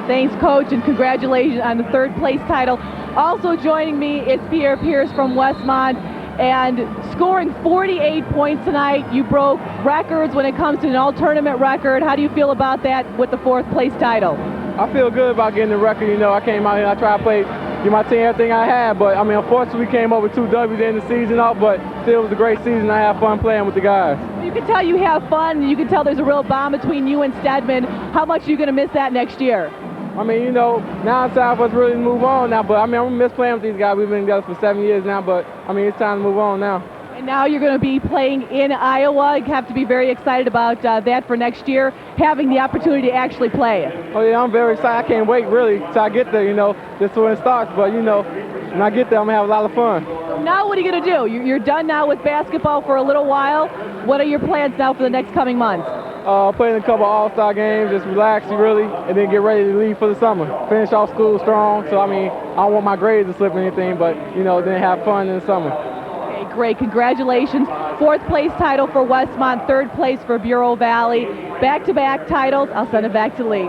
Thanks, Coach, and congratulations on the third place title. Also joining me is Pierre Pierce from Westmont, and scoring 48 points tonight. You broke records when it comes to an all-tournament record. How do you feel about that with the fourth place title? I feel good about getting the record. You know, I came out here, I tried to play, give my team everything I had, but I mean, unfortunately, we came up with 2 W's in the season off, but still it was a great season. I had fun playing with the guys. You can tell you have fun, and you can tell there's a real bond between you and Stedman. How much are you going to miss that next year? I mean, you know, now it's time for us really to move on now, but I mean, I'm going to miss playing with these guys. We've been together for 7 years now, but I mean, it's time to move on now. And now you're going to be playing in Iowa. You have to be very excited about that for next year, having the opportunity to actually play. Oh, yeah, I'm very excited. I can't wait, really, till I get there, you know. This is when it starts, but, you know, when I get there, I'm going to have a lot of fun. Now what are you going to do? You're done now with basketball for a little while. What are your plans now for the next coming months? Playing a couple all-star games, just relax, really, and then get ready to leave for the summer. Finish off school strong, so, I mean, I don't want my grades to slip or anything, but, you know, then have fun in the summer. Okay, great. Congratulations. Fourth place title for Westmont, third place for Bureau Valley. Back-to-back titles. I'll send it back to Lee.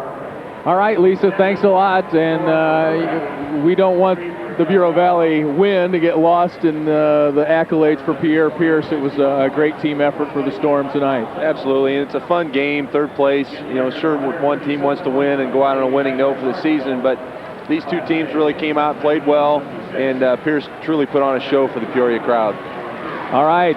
All right, Lisa, thanks a lot. And we don't want the Bureau Valley win to get lost in the accolades for Pierre Pierce. It was a great team effort for the Storm tonight. Absolutely, and it's a fun game, third place. You know, sure, one team wants to win and go out on a winning note for the season, but these two teams really came out, played well, and Pierce truly put on a show for the Peoria crowd. All right,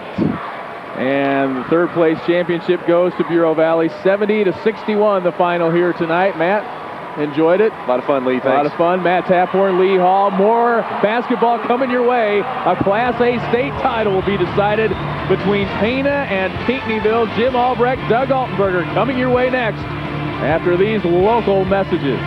and the third place championship goes to Bureau Valley, 70-61 the final here tonight. Matt, enjoyed it? A lot of fun, Lee, thanks. A lot of fun. Matt Taphorn, Lee Hall. More basketball coming your way. A Class A state title will be decided between Pana and Pinckneyville. Jim Albrecht, Doug Altenberger coming your way next after these local messages.